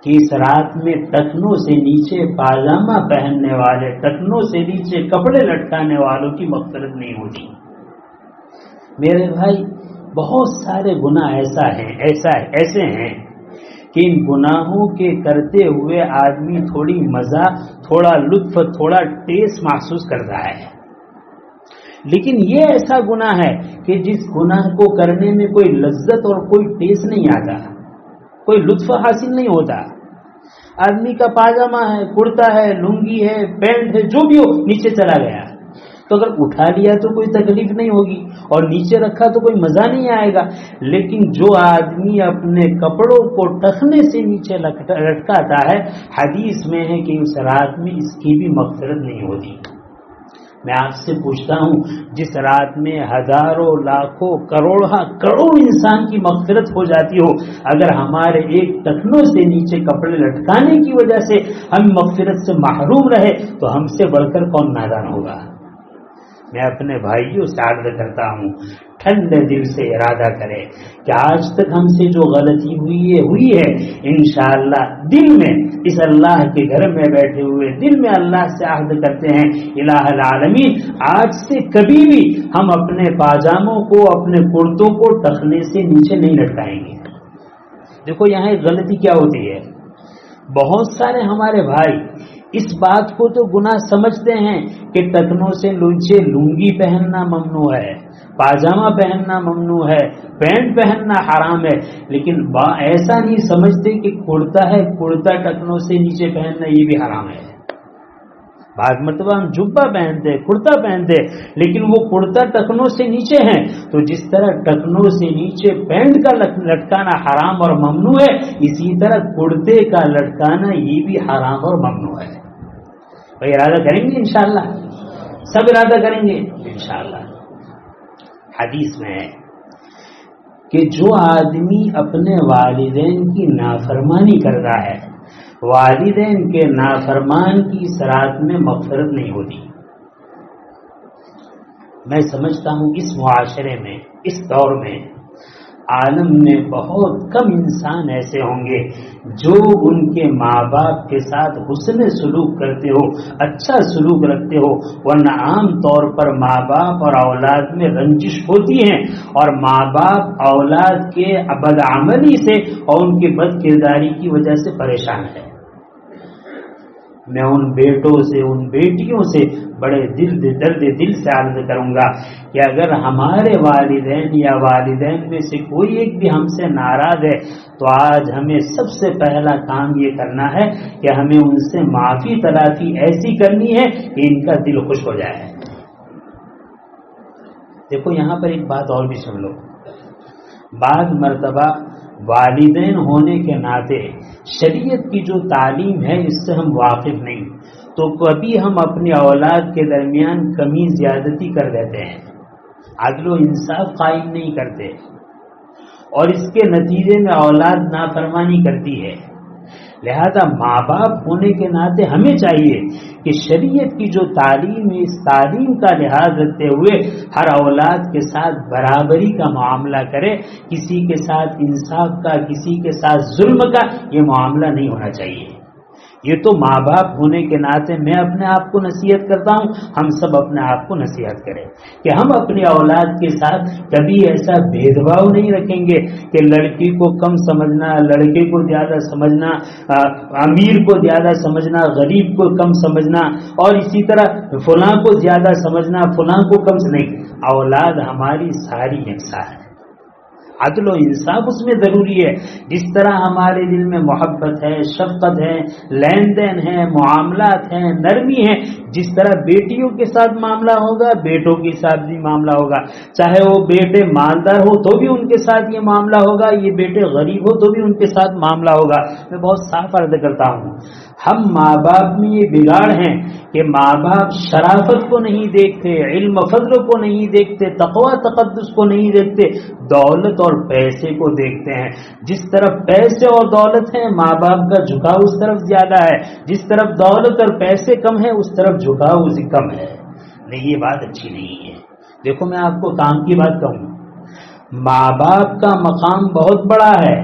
کہ اس رات میں ٹکنوں سے نیچے پاجامہ پہننے والے، ٹکنوں سے نیچے کپڑے لٹکانے والوں کی مغفرت نہیں ہوتی۔ میرے بھائی بہت سارے گناہ ایسے ہیں کہ ان گناہوں کے کرتے ہوئے آدمی تھوڑی مزہ، تھوڑا لطف، تھوڑا ٹیسٹ محسوس کرتا ہے، لیکن یہ ایسا گناہ ہے کہ جس گناہ کو کرنے میں کوئی لذت اور کوئی ٹیسٹ نہیں آتا، کوئی لطف حاصل نہیں ہوتا۔ آدمی کا پاجامہ ہے، کرتا ہے، لنگی ہے، پینٹ ہے، جو بھی ہو، نیچے چلا گیا تو اگر اٹھا لیا تو کوئی تکلیف نہیں ہوگی اور نیچے رکھا تو کوئی مزہ نہیں آئے گا، لیکن جو آدمی اپنے کپڑوں کو ٹخنے سے نیچے لٹکاتا ہے، حدیث میں ہے کہ اس رات میں اس کی بھی مغفرت نہیں ہوتی۔ میں آپ سے پوچھتا ہوں جس رات میں ہزاروں، لاکھوں، کروڑوں انسان کی مغفرت ہو جاتی ہو، اگر ہمارے ایک ٹکنوں سے نیچے کپڑے لٹکانے کی وجہ سے ہم مغفرت سے محروم رہے تو ہم سے بڑھ کر کون نادان ہوگا۔ میں اپنے بھائیوں سے عرض کرتا ہوں ٹھنڈے دل سے ارادہ کرے کہ آج تک ہم سے جو غلطی ہوئی ہے انشاءاللہ دل میں اس اللہ کے گھر میں بیٹھے ہوئے دل میں اللہ سے عہد کرتے ہیں الہ العالمین آج سے کبھی بھی ہم اپنے پاجاموں کو اپنے کرتوں کو ٹخنے سے نیچے نہیں لٹکائیں گے۔ دیکھو یہاں ایک غلطی کیا ہوتی ہے، بہت سارے ہمارے بھائی اس بات کو تو گناہ سمجھتے ہیں کہ ٹکنوں سے نیچے لنگی پہننا ممنوع ہے، پاجامہ پہننا ممنوع ہے، پینٹ پہننا حرام ہے، لیکن ایسا نہیں سمجھتے کہ کرتا ٹکنوں سے نیچے پہننا یہ بھی حرام ہے۔ بعض مرتبہ ہم جبہ پہنتے، کرتا پہنتے، لیکن وہ کرتا ٹکنوں سے نیچے ہیں، تو جس طرح ٹکنوں سے نیچے پینٹ کا لٹکانا حرام اور ممنوع ہے، اسی طرح کرتے کا لٹکانا یہ بھی حرام اور ممنوع ہے۔ بھائی ارادہ کریں گے انشاءاللہ، سب ارادہ کریں گے انشاءاللہ۔ حدیث میں ہے کہ جو آدمی اپنے والدین کی نافرمانی کرتا ہے، والدین کے نافرمان کی اس رات میں مغفرت نہیں ہوتی۔ میں سمجھتا ہوں اس معاشرے میں، اس دور میں، عالم میں بہت کم انسان ایسے ہوں گے جو ان کے ماں باپ کے ساتھ حسن سلوک کرتے ہو، اچھا سلوک رکھتے ہو، ورنہ عام طور پر ماں باپ اور اولاد میں رنجش ہوتی ہیں، اور ماں باپ اولاد کے بدعملی سے اور ان کی بد کرداری کی وجہ سے پریشان ہے۔ میں ان بیٹوں سے، ان بیٹیوں سے بڑے درد دل سے عرض کروں گا کہ اگر ہمارے والدین یا والدین میں سے کوئی ایک بھی ہم سے ناراض ہے تو آج ہمیں سب سے پہلا کام یہ کرنا ہے کہ ہمیں ان سے معافی تلافی ایسی کرنی ہے کہ ان کا دل خوش ہو جائے۔ دیکھو یہاں پر ایک بات اور بھی سن لو، بعض مرتبہ والدین ہونے کے ناطے شریعت کی جو تعلیم ہے اس سے ہم واقف نہیں، تو کبھی ہم اپنی اولاد کے درمیان کمی زیادتی کر دیتے ہیں، عدل و انصاف قائم نہیں کرتے، اور اس کے نتیجے میں اولاد نافرمانی کرتی ہے۔ لہذا ماں باپ ہونے کے ناطے ہمیں چاہیے کہ شریعت کی جو تعلیم ہے اس تعلیم کا لحاظ رکھتے ہوئے ہر اولاد کے ساتھ برابری کا معاملہ کرے، کسی کے ساتھ انصاف کا، کسی کے ساتھ ظلم کا یہ معاملہ نہیں ہونا چاہیے۔ یہ تو ماں باپ ہونے کے ناطے میں اپنے آپ کو نصیحت کرتا ہوں، ہم سب اپنے آپ کو نصیحت کریں کہ ہم اپنی اولاد کے ساتھ کبھی ایسا بھید بھاؤ نہیں رکھیں گے کہ لڑکی کو کم سمجھنا، لڑکے کو زیادہ سمجھنا، امیر کو زیادہ سمجھنا، غریب کو کم سمجھنا، اور اسی طرح فلاں کو زیادہ سمجھنا، فلاں کو کم نہیں۔ اولاد ہماری ساری یکساں ہے، عدل و انصاف اس میں ضروری ہے۔ جس طرح ہمارے دل میں محبت ہے، شفقت ہے، لین دین ہے، معاملات ہیں، نرمی ہے، جس طرح بیٹیوں کے ساتھ معاملہ ہوگا بیٹوں کے ساتھ بھی معاملہ ہوگا، چاہے وہ بیٹے مالدار ہو تو بھی ان کے ساتھ یہ معاملہ ہوگا، یہ بیٹے غریب ہو تو بھی ان کے ساتھ معاملہ ہوگا۔ میں بہت صاف عرض کرتا ہوں، ہم ماں باپ میں یہ بگاڑ ہیں کہ ماں باپ شرافت کو نہیں دیکھتے، علم فضل کو نہیں دیکھتے، تقوی تقدس کو نہیں دیکھتے، دولت اور پیسے کو دیکھتے ہیں۔ جس طرف پیسے اور دولت ہیں ماں باپ کا جھکاؤ اس طرف زیادہ ہے، جس طرف دولت اور پیسے کم ہے اس طرف جھکاؤ کم ہے۔ نہیں، یہ بات اچھی نہیں ہے۔ دیکھو میں آپ کو کام کی بات کہوں، ماں باپ کا مقام بہت بڑا ہے،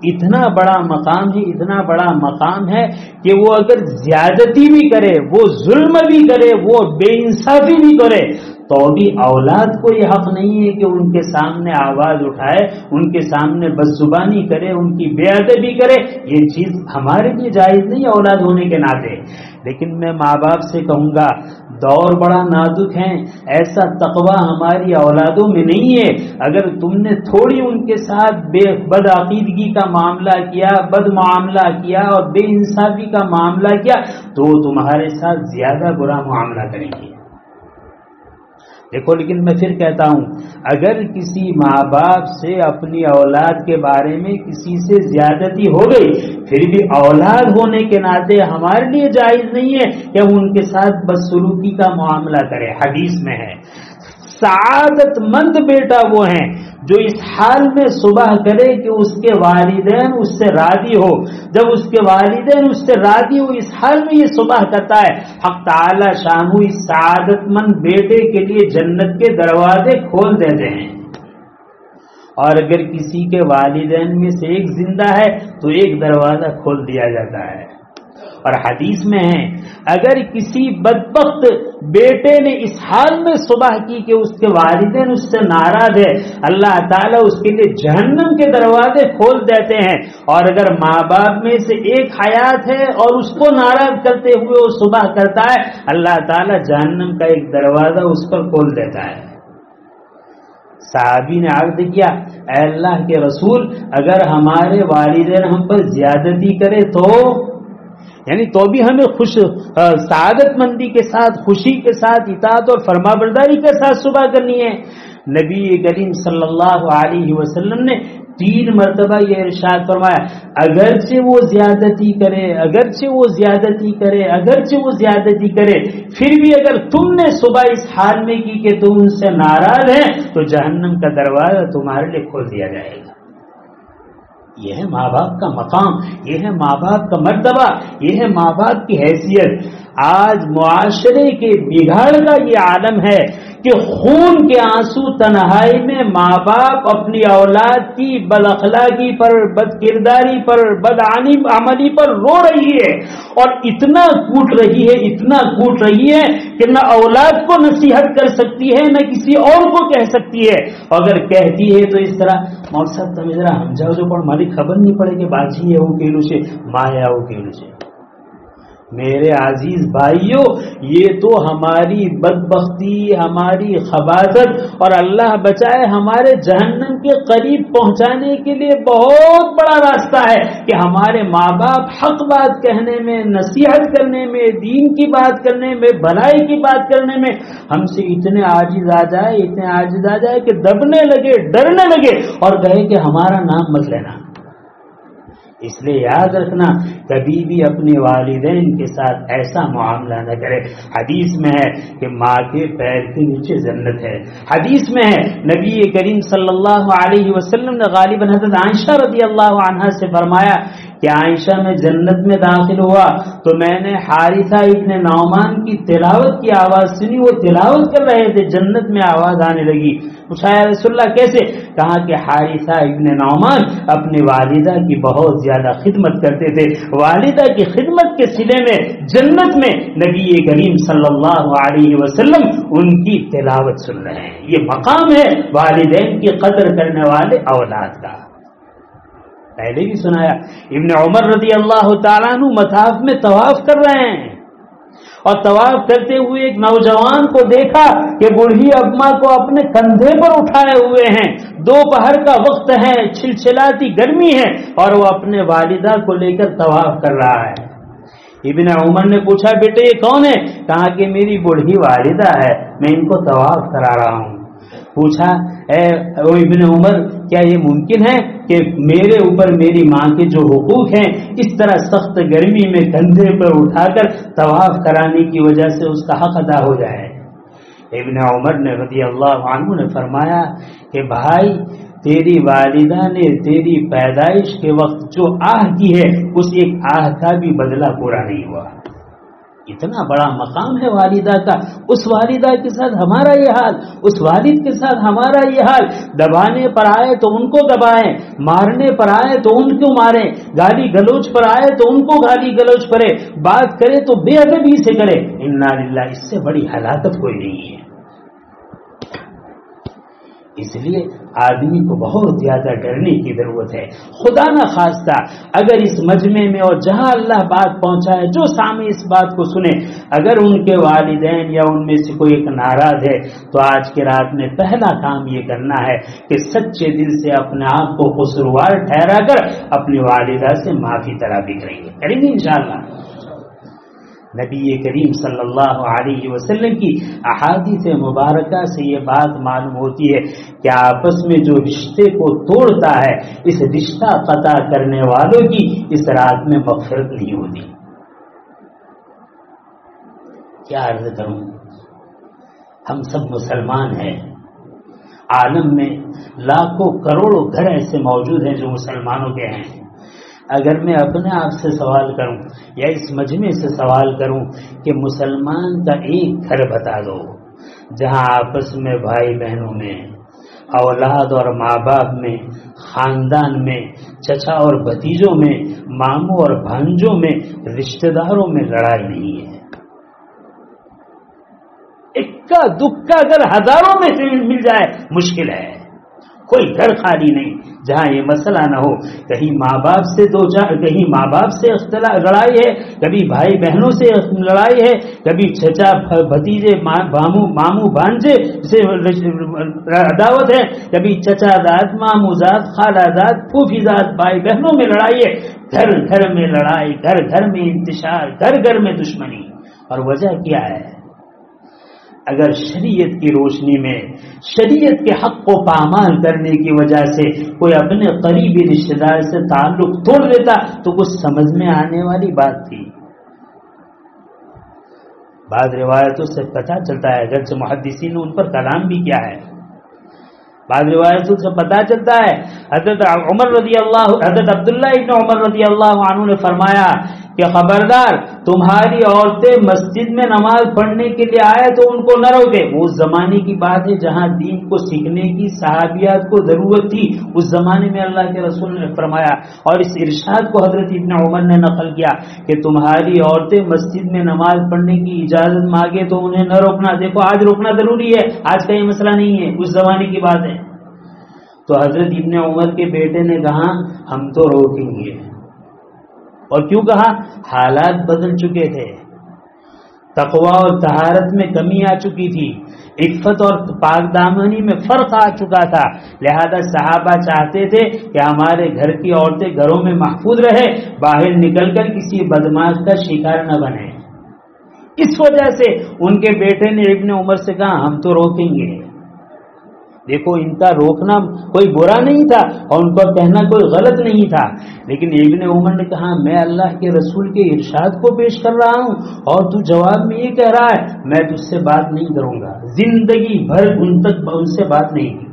اتنا بڑا مقام ہے، اتنا بڑا مقام ہے کہ وہ اگر زیادتی بھی کرے، وہ ظلم بھی کرے، وہ بے انصافی بھی کرے، تو بھی اولاد کو یہ حق نہیں ہے کہ ان کے سامنے آواز اٹھائے، ان کے سامنے بدزبانی کرے، ان کی بے ادبی کرے۔ یہ چیز ہمارے لیے جائز نہیں ہے اولاد ہونے کے ناطے۔ لیکن میں ماں باپ سے کہوں گا دور بڑا نازک ہے، ایسا تقوی ہماری اولادوں میں نہیں ہے۔ اگر تم نے تھوڑی ان کے ساتھ بد عقیدگی کا معاملہ کیا، بد معاملہ کیا اور بے انصافی کا معاملہ کیا تو وہ تمہارے ساتھ زیادہ برا معاملہ کریں گے۔ دیکھو لیکن میں پھر کہتا ہوں، اگر کسی ماں باپ سے اپنی اولاد کے بارے میں کسی سے زیادتی ہو گئی، پھر بھی اولاد ہونے کے ناطے ہمارے لیے جائز نہیں ہے کہ ہم ان کے ساتھ بدسلوکی کا معاملہ کریں۔ حدیث میں ہے سعادت مند بیٹا وہ ہیں جو اس حال میں صبح کرے کہ اس کے والدین اس سے راضی ہو، جب اس کے والدین اس سے راضی ہو اس حال میں یہ صبح کرتا ہے، حق تعالی شانہ اس سعادت مند بیٹے کے لیے جنت کے دروازے کھول دیتے ہیں۔ اور اگر کسی کے والدین میں سے ایک زندہ ہے تو ایک دروازہ کھول دیا جاتا ہے۔ اور حدیث میں ہے اگر کسی بدبخت بیٹے نے اس حال میں صبح کی کہ اس کے والدین اس سے ناراض ہے، اللہ تعالیٰ اس کے لیے جہنم کے دروازے کھول دیتے ہیں۔ اور اگر ماں باپ میں سے ایک حیات ہے اور اس کو ناراض کرتے ہوئے وہ صبح کرتا ہے، اللہ تعالیٰ جہنم کا ایک دروازہ اس پر کھول دیتا ہے۔ صحابی نے عرض کیا اے اللہ کے رسول، اگر ہمارے والدین ہم پر زیادتی کرے تو یعنی تو بھی ہمیں سعادت مندی کے ساتھ، خوشی کے ساتھ، اطاعت اور فرما برداری کے ساتھ صبح کرنی ہے۔ نبی کریم صلی اللہ علیہ وسلم نے 3 مرتبہ یہ ارشاد فرمایا اگرچہ وہ زیادتی کرے، اگرچہ وہ زیادتی کرے، اگرچہ وہ زیادتی کرے، پھر بھی اگر تم نے صبح اس حال میں کی کہ تم ان سے ناراض ہیں تو جہنم کا دروازہ تمہارے لیے کھول دیا جائے گا۔ یہ ہے ماں باپ کا مقام، یہ ہے ماں باپ کا مرتبہ، یہ ہے ماں باپ کی حیثیت۔ آج معاشرے کے بگاڑ کا یہ عالم ہے کہ خون کے آنسو تنہائی میں ماں باپ اپنی اولاد کی بد اخلاقی پر، بد کرداری پر، بد عملی پر رو رہی ہے، اور اتنا کوٹ رہی ہے، اتنا کوٹ رہی ہے کہ نہ اولاد کو نصیحت کر سکتی ہے، نہ کسی اور کو کہہ سکتی ہے، اگر کہتی ہے تو اس طرح مول صاحب تم ذرا ہم جاؤ جو پر ہماری خبر نہیں پڑے کہ باجی ہے وہ کیلو سے مایا وہ کیلو سے۔ میرے عزیز بھائیوں، یہ تو ہماری بدبختی، ہماری خباثت اور اللہ بچائے ہمارے جہنم کے قریب پہنچانے کے لیے بہت بڑا راستہ ہے کہ ہمارے ماں باپ حق بات کہنے میں، نصیحت کرنے میں، دین کی بات کرنے میں، بھلائی کی بات کرنے میں ہم سے اتنے عاجز آ جائے، اتنے عاجز آ جائے کہ دبنے لگے، ڈرنے لگے اور کہے کہ ہمارا نام مت لینا۔ اس لیے یاد رکھنا کبھی بھی اپنے والدین کے ساتھ ایسا معاملہ نہ کرے۔ حدیث میں ہے کہ ماں کے پیر کے نیچے جنت ہے، حدیث میں ہے نبی کریم صلی اللہ علیہ وسلم نے غالباً حضرت عائشہ رضی اللہ عنہا سے فرمایا کہ عائشہ میں جنت میں داخل ہوا تو میں نے حارثہ ابن نعمان کی تلاوت کی آواز سنی، وہ تلاوت کر رہے تھے، جنت میں آواز آنے لگی۔ پوچھا یا رسول اللہ کیسے؟ کہا کہ حارثہ ابن نعمان اپنی والدہ کی بہت زیادہ خدمت کرتے تھے، والدہ کی خدمت کے صلے میں جنت میں نبی کریم صلی اللہ علیہ وسلم ان کی تلاوت سن رہے ہیں۔ یہ مقام ہے والدین کی قدر کرنے والے اولاد کا۔ پہلے بھی سنایا ابن عمر رضی اللہ تعالیٰ عنہ مطاف میں طواف کر رہے ہیں اور طواف کرتے ہوئے ایک نوجوان کو دیکھا کہ بوڑھی اماں کو اپنے کندھے پر اٹھائے ہوئے ہیں، دوپہر کا وقت ہے، چھلچلاتی گرمی ہے اور وہ اپنے والدہ کو لے کر طواف کر رہا ہے۔ ابن عمر نے پوچھا بیٹے یہ کون ہے؟ کہا کہ میری بوڑھی والدہ ہے، میں ان کو طواف کرا رہا ہوں۔ پوچھا اے ابن عمر کیا یہ ممکن ہے کہ میرے اوپر میری ماں کے جو حقوق ہیں اس طرح سخت گرمی میں کندھے پر اٹھا کر طواف کرانے کی وجہ سے اس کا حق ادا ہو جائے؟ ابن عمر نے رضی اللہ عنہ نے فرمایا کہ بھائی تیری والدہ نے تیری پیدائش کے وقت جو آہ کی ہے اس ایک آہ کا بھی بدلہ پورا نہیں ہوا۔ اتنا بڑا مقام ہے والدہ کا، اس والدہ کے ساتھ ہمارا یہ حال، اس والد کے ساتھ ہمارا یہ حال، دبانے پر آئے تو ان کو دبائیں، مارنے پر آئے تو ان کو ماریں، گالی گلوچ پر آئے تو ان کو گالی گلوچ کرے، بات کرے تو بے ادبی سے کرے۔ انا للہ، اس سے بڑی ہلاکت کوئی نہیں ہے۔ اس لیے آدمی کو بہت زیادہ ڈرنے کی ضرورت ہے۔ خدا نہ خواستہ اگر اس مجمع میں اور جہاں اللہ بات پہنچائے جو سامنے اس بات کو سنے اگر ان کے والدین یا ان میں سے کوئی ایک ناراض ہے تو آج کے رات میں پہلا کام یہ کرنا ہے کہ سچے دل سے اپنے آپ کو قصوروار ٹھہرا کر اپنی والدہ سے معافی طلبی کریں گے انشاءاللہ۔ نبی کریم صلی اللہ علیہ وسلم کی احادیث مبارکہ سے یہ بات معلوم ہوتی ہے کہ آپس میں جو رشتے کو توڑتا ہے اس رشتہ قطع کرنے والوں کی اس رات میں مغفرت نہیں ہوتی۔ کیا عرض کروں، ہم سب مسلمان ہیں، عالم میں لاکھوں کروڑوں گھر ایسے موجود ہیں جو مسلمانوں کے ہیں۔ اگر میں اپنے آپ سے سوال کروں یا اس مجمع سے سوال کروں کہ مسلمان کا ایک گھر بتا دو جہاں آپس میں بھائی بہنوں میں، اولاد اور ماں باپ میں، خاندان میں، چچا اور بھتیجوں میں، ماموں اور بھانجوں میں، رشتہ داروں میں لڑائی نہیں ہے، اکا دکا اگر ہزاروں میں سے مل جائے مشکل ہے، کوئی گھر خالی نہیں جہاں یہ مسئلہ نہ ہو۔ کہیں ماں باپ سے کہیں ماں باپ سے لڑائی ہے، کبھی بھائی بہنوں سے لڑائی ہے، کبھی چچا بھتیجے ماموں بھانجے سے عداوت ہے، کبھی چچا زاد ماموں زاد خالہ زاد پھوپھی زاد بھائی بہنوں میں لڑائی ہے۔ گھر گھر میں لڑائی، گھر گھر میں انتشار، گھر گھر میں دشمنی، اور وجہ کیا ہے؟ اگر شریعت کی روشنی میں شریعت کے حق کو پامال کرنے کی وجہ سے کوئی اپنے قریبی رشتہ دار سے تعلق توڑ دیتا تو کچھ سمجھ میں آنے والی بات تھی. بعض روایتوں سے پتہ چلتا ہے، اگرچہ محدثین نے ان پر کلام بھی کیا ہے، بعض روایتوں سے پتہ چلتا ہے حضرت عبداللہ ابن عمر رضی اللہ عنہ نے فرمایا کہ خبردار تمہاری عورتیں مسجد میں نماز پڑھنے کے لیے آئے تو ان کو نہ روکے. وہ اس زمانے کی بات ہے جہاں دین کو سیکھنے کی صحابیات کو ضرورت تھی، اس زمانے میں اللہ کے رسول نے فرمایا. اور اس ارشاد کو حضرت ابن عمر نے نقل کیا کہ تمہاری عورتیں مسجد میں نماز پڑھنے کی اجازت مانگے تو انہیں نہ روکنا. دیکھو آج روکنا ضروری ہے، آج کا یہ مسئلہ نہیں ہے، اس زمانے کی بات ہے. تو حضرت ابن عمر کے بیٹے نے کہا ہم تو روکیں گے. اور کیوں کہا؟ حالات بدل چکے تھے، تقوی اور طہارت میں کمی آ چکی تھی، عفت اور پاک دامنی میں فرق آ چکا تھا. لہذا صحابہ چاہتے تھے کہ ہمارے گھر کی عورتیں گھروں میں محفوظ رہے، باہر نکل کر کسی بدماش کا شکار نہ بنے. اس وجہ سے ان کے بیٹے نے ابن عمر سے کہا ہم تو روکیں گے. دیکھو ان کا روکنا کوئی برا نہیں تھا اور ان کا کہنا کوئی غلط نہیں تھا، لیکن ابن عمر نے کہا میں اللہ کے رسول کے ارشاد کو پیش کر رہا ہوں اور تو جواب میں یہ کہہ رہا ہے میں تجھ سے بات نہیں کروں گا. زندگی بھر ان سے بات نہیں کی.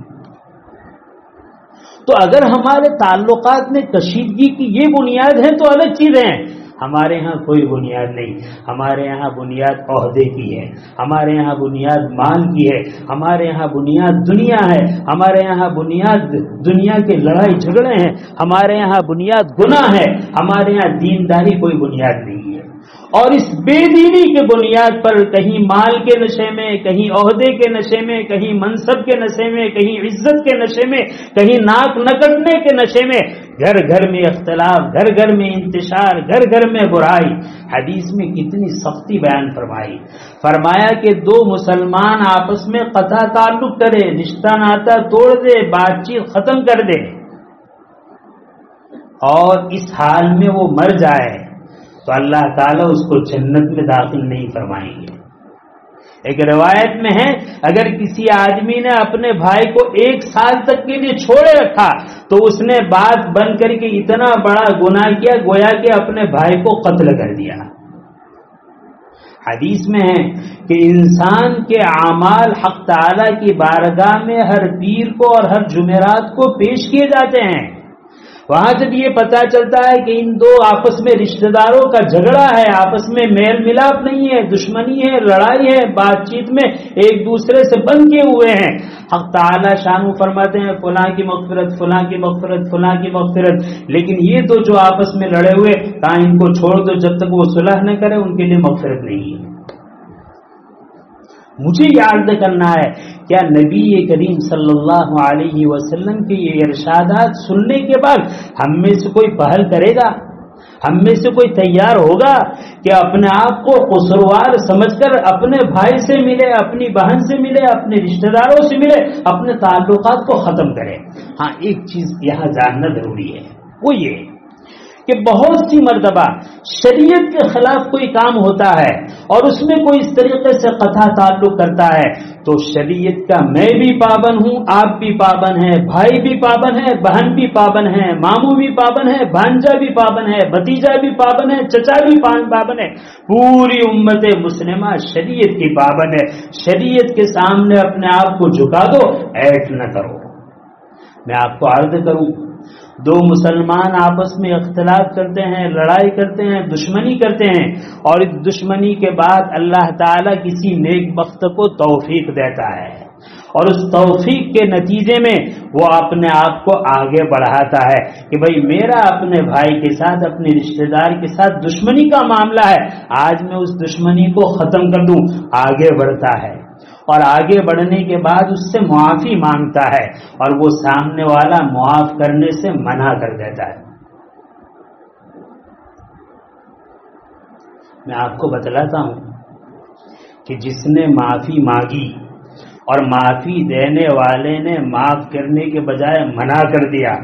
تو اگر ہمارے تعلقات میں کشیدگی کی یہ بنیاد ہے تو الگ چیزیں ہیں. ہمارے ہاں کوئی بنیاد نہیں. ہمارے یہاں بنیاد عہدے کی ہے، ہمارے یہاں بنیاد مال کی ہے، ہمارے یہاں بنیاد دنیا ہے، ہمارے یہاں بنیاد دنیا کے لڑائی جھگڑے ہیں، ہمارے یہاں بنیاد گناہ ہے، ہمارے یہاں دینداری کوئی بنیاد نہیں ہے. اور اس بے دینی کے بنیاد پر کہیں مال کے نشے میں، کہیں عہدے کے نشے میں، کہیں منصب کے نشے میں، کہیں عزت کے نشے میں، کہیں ناک نکٹنے کے نشے میں گھر گھر میں اختلاف، گھر گھر میں انتشار، گھر گھر میں برائی. حدیث میں کتنی سختی بیان فرمایا کہ دو مسلمان آپس میں قطع تعلق کرے، رشتہ ناتا توڑ دے، بات چیت ختم کر دے اور اس حال میں وہ مر جائے تو اللہ تعالیٰ اس کو جنت میں داخل نہیں فرمائیں گے. ایک روایت میں ہے اگر کسی آدمی نے اپنے بھائی کو 1 سال تک کے لیے چھوڑے رکھا تو اس نے بات بن کر کے اتنا بڑا گناہ کیا گویا کہ اپنے بھائی کو قتل کر دیا. حدیث میں ہے کہ انسان کے اعمال حق تعالیٰ کی بارگاہ میں ہر پیر کو اور ہر جمعرات کو پیش کیے جاتے ہیں. وہاں جب یہ پتا چلتا ہے کہ ان دو آپس میں رشتہ داروں کا جھگڑا ہے، آپس میں میل ملاپ نہیں ہے، دشمنی ہے، لڑائی ہے، بات چیت میں ایک دوسرے سے بند کیے ہوئے ہیں، حق تعالی شانو فرماتے ہیں فلاں کی مغفرت، فلاں کی مغفرت، فلاں کی مغفرت، لیکن یہ دو جو آپس میں لڑے ہوئے کہاں ان کو چھوڑ دو، جب تک وہ صلح نہ کرے ان کے لیے مغفرت نہیں ہے. مجھے یاد کرنا ہے کیا نبی کریم صلی اللہ علیہ وسلم کے یہ ارشادات سننے کے بعد ہم میں سے کوئی پہل کرے گا؟ ہم میں سے کوئی تیار ہوگا کہ اپنے آپ کو قصوروار سمجھ کر اپنے بھائی سے ملے، اپنی بہن سے ملے، اپنے رشتہ داروں سے ملے، اپنے تعلقات کو ختم کرے؟ ہاں ایک چیز یہاں جاننا ضروری ہے، وہ یہ کہ بہت سی مرتبہ شریعت کے خلاف کوئی کام ہوتا ہے اور اس میں کوئی اس طریقے سے قطع تعلق کرتا ہے تو شریعت کا میں بھی پابند ہوں، آپ بھی پابند ہیں، بھائی بھی پابند ہے، بہن بھی پابند ہے، ماموں بھی پابند ہے، بھانجا بھی پابند ہے، بھتیجا بھی پابند ہے، چچا بھی پابند ہے، پوری امت مسلمہ شریعت کی پابند ہے. شریعت کے سامنے اپنے آپ کو جھکا دو، ایٹ نہ کرو. میں آپ کو عرض کروں دو مسلمان آپس میں اختلاف کرتے ہیں، لڑائی کرتے ہیں، دشمنی کرتے ہیں اور اس دشمنی کے بعد اللہ تعالیٰ کسی نیک بخت کو توفیق دیتا ہے اور اس توفیق کے نتیجے میں وہ اپنے آپ کو آگے بڑھاتا ہے کہ بھئی میرا اپنے بھائی کے ساتھ، اپنے رشتہ دار کے ساتھ دشمنی کا معاملہ ہے، آج میں اس دشمنی کو ختم کر دوں، آگے بڑھتا ہے اور آگے بڑھنے کے بعد اس سے معافی مانگتا ہے اور وہ سامنے والا معاف کرنے سے منع کر دیتا ہے. میں آپ کو بتلاتا ہوں کہ جس نے معافی مانگی اور معافی دینے والے نے معاف کرنے کے بجائے منع کر دیا،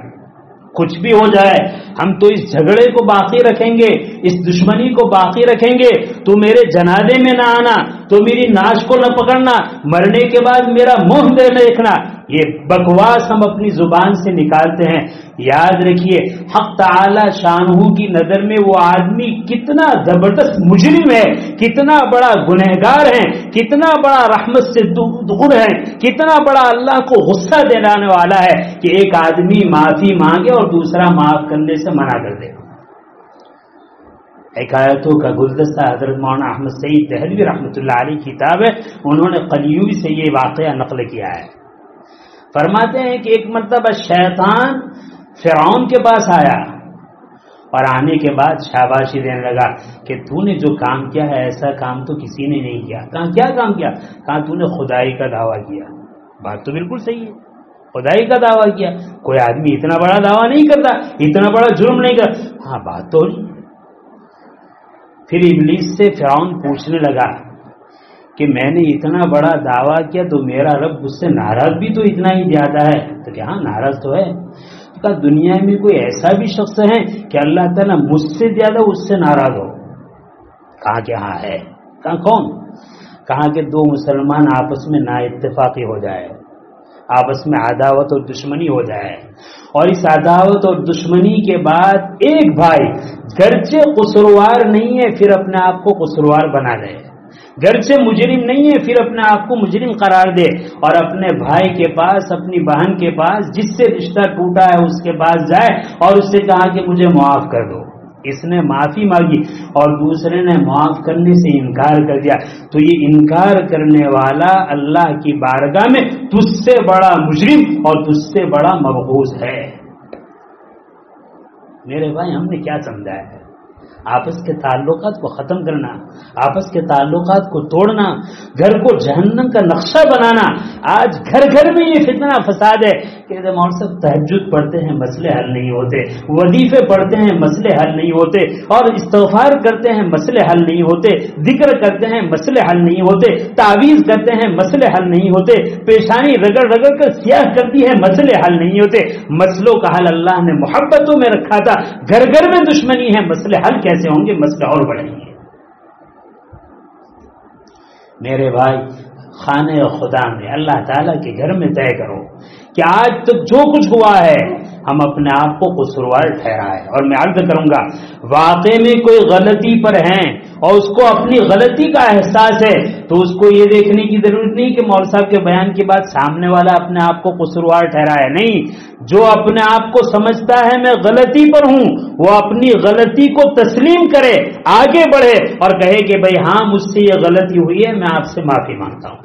کچھ بھی ہو جائے ہم تو اس جھگڑے کو باقی رکھیں گے، اس دشمنی کو باقی رکھیں گے، تو میرے جنازے میں نہ آنا، تو میری ناش کو نہ پکڑنا، مرنے کے بعد میرا منہ دے دیکھنا، یہ بکواس ہم اپنی زبان سے نکالتے ہیں۔ یاد رکھیے حق تعالی شانہ کی نظر میں وہ آدمی کتنا زبردست مجرم ہے، کتنا بڑا گنہگار ہے، کتنا بڑا رحمت سے دور ہے، کتنا بڑا اللہ کو غصہ دلانے والا ہے کہ ایک آدمی معافی مانگے اور دوسرا معاف کرنے سے منع کر دے۔ حکایتوں کا گلدستہ حضرت مولانا احمد سعید دہلوی رحمۃ اللہ علیہ کی کتاب ہے، انہوں نے قلیوبی سے یہ واقعہ نقل کیا ہے۔ فرماتے ہیں کہ ایک مرتبہ شیطان فرعون کے پاس آیا اور آنے کے بعد شاباشی دینے لگا کہ تو نے جو کام کیا ہے ایسا کام تو کسی نے نہیں کیا۔ کہا کیا کام کیا؟ کہا تو نے خدائی کا دعویٰ کیا۔ بات تو بالکل صحیح ہے، خدائی کا دعویٰ کیا، کوئی آدمی اتنا بڑا دعویٰ نہیں کرتا، اتنا بڑا جرم نہیں کرتا۔ ہاں بات تو نہیں۔ پھر ابلیس سے فرعون پوچھنے لگا کہ میں نے اتنا بڑا دعویٰ کیا تو میرا رب مجھ سے ناراض بھی تو اتنا ہی زیادہ ہے؟ تو کیا ہاں ناراض تو ہے۔ کہا دنیا میں کوئی ایسا بھی شخص ہے کہ اللہ تعالیٰ مجھ سے زیادہ اس سے ناراض ہو؟ کہا کہ ہاں ہے۔ کہا کون؟ کہا کہ دو مسلمان آپس میں نا اتفاقی ہو جائے، آپس میں عداوت اور دشمنی ہو جائے، اور اس عداوت اور دشمنی کے بعد ایک بھائی گرچہ قصوروار نہیں ہے پھر اپنے آپ کو قصوروار بنا لے، گرچہ مجرم نہیں ہے پھر اپنے آپ کو مجرم قرار دے، اور اپنے بھائی کے پاس، اپنی بہن کے پاس، جس سے رشتہ ٹوٹا ہے اس کے پاس جائے اور اس سے کہا کہ مجھے معاف کر دو۔ اس نے معافی مانگی اور دوسرے نے معاف کرنے سے انکار کر دیا، تو یہ انکار کرنے والا اللہ کی بارگاہ میں تجھ سے بڑا مجرم اور تجھ سے بڑا مبغوض ہے۔ میرے بھائی ہم نے کیا سمجھا ہے؟ آپس کے تعلقات کو ختم کرنا، آپس کے تعلقات کو توڑنا، گھر کو جہنم کا نقشہ بنانا۔ آج گھر گھر میں یہ فتنہ فساد ہے کہ مولوی صاحب تہجد پڑھتے ہیں مسئلے حل نہیں ہوتے، وظیفے پڑھتے ہیں مسئلے حل نہیں ہوتے، اور استغفار کرتے ہیں مسئلے حل نہیں ہوتے، ذکر کرتے ہیں مسئلے حل نہیں ہوتے، تعویذ کرتے ہیں مسئلے حل نہیں ہوتے، پیشانی رگڑ رگڑ کر سیاہ کرتی ہے مسئلے حل نہیں ہوتے۔ مسئلوں کا حل اللہ نے محبتوں میں رکھا تھا، گھر گھر میں دشمنی ہے، مسئلے حل کیسے ہوں گے؟ مسئلہ اور بڑھیں گے۔ میرے بھائی خانہ خدا میں اللہ تعالیٰ کے گھر میں طے کرو کہ آج تک جو کچھ ہوا ہے ہم اپنے آپ کو قصوروار ٹھہرائے، اور میں عرض کروں گا واقع میں کوئی غلطی پر ہیں اور اس کو اپنی غلطی کا احساس ہے تو اس کو یہ دیکھنے کی ضرورت نہیں کہ مولوی صاحب کے بیان کے بعد سامنے والا اپنے آپ کو قصوروار ٹھہرائے، نہیں، جو اپنے آپ کو سمجھتا ہے میں غلطی پر ہوں وہ اپنی غلطی کو تسلیم کرے، آگے بڑھے اور کہے کہ بھئی ہاں مجھ سے یہ غلطی ہوئی ہے، میں آپ سے معافی مانگتا ہوں۔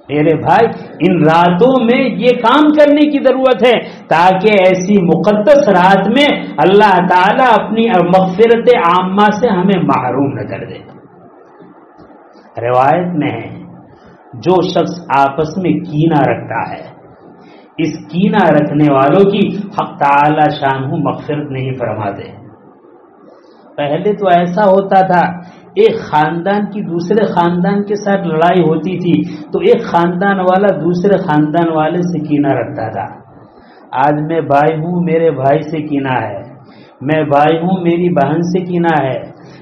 میرے بھائی ان راتوں میں یہ کام کرنے کی ضرورت ہے تاکہ ایسی مقدس رات میں اللہ تعالیٰ اپنی مغفرت عامہ سے ہمیں محروم نہ کر دے۔ روایت میں ہے جو شخص آپس میں کینہ رکھتا ہے اس کینہ رکھنے والوں کی حق تعالی شانہ مغفرت نہیں فرماتے۔ پہلے تو ایسا ہوتا تھا ایک خاندان کی دوسرے خاندان کے ساتھ لڑائی ہوتی تھی تو ایک خاندان والا دوسرے خاندان والے سے کینہ رکھتا تھا۔ آج میں بھائی ہوں میرے بھائی سے کینہ ہے، میں بھائی ہوں میری بہن سے کینہ ہے،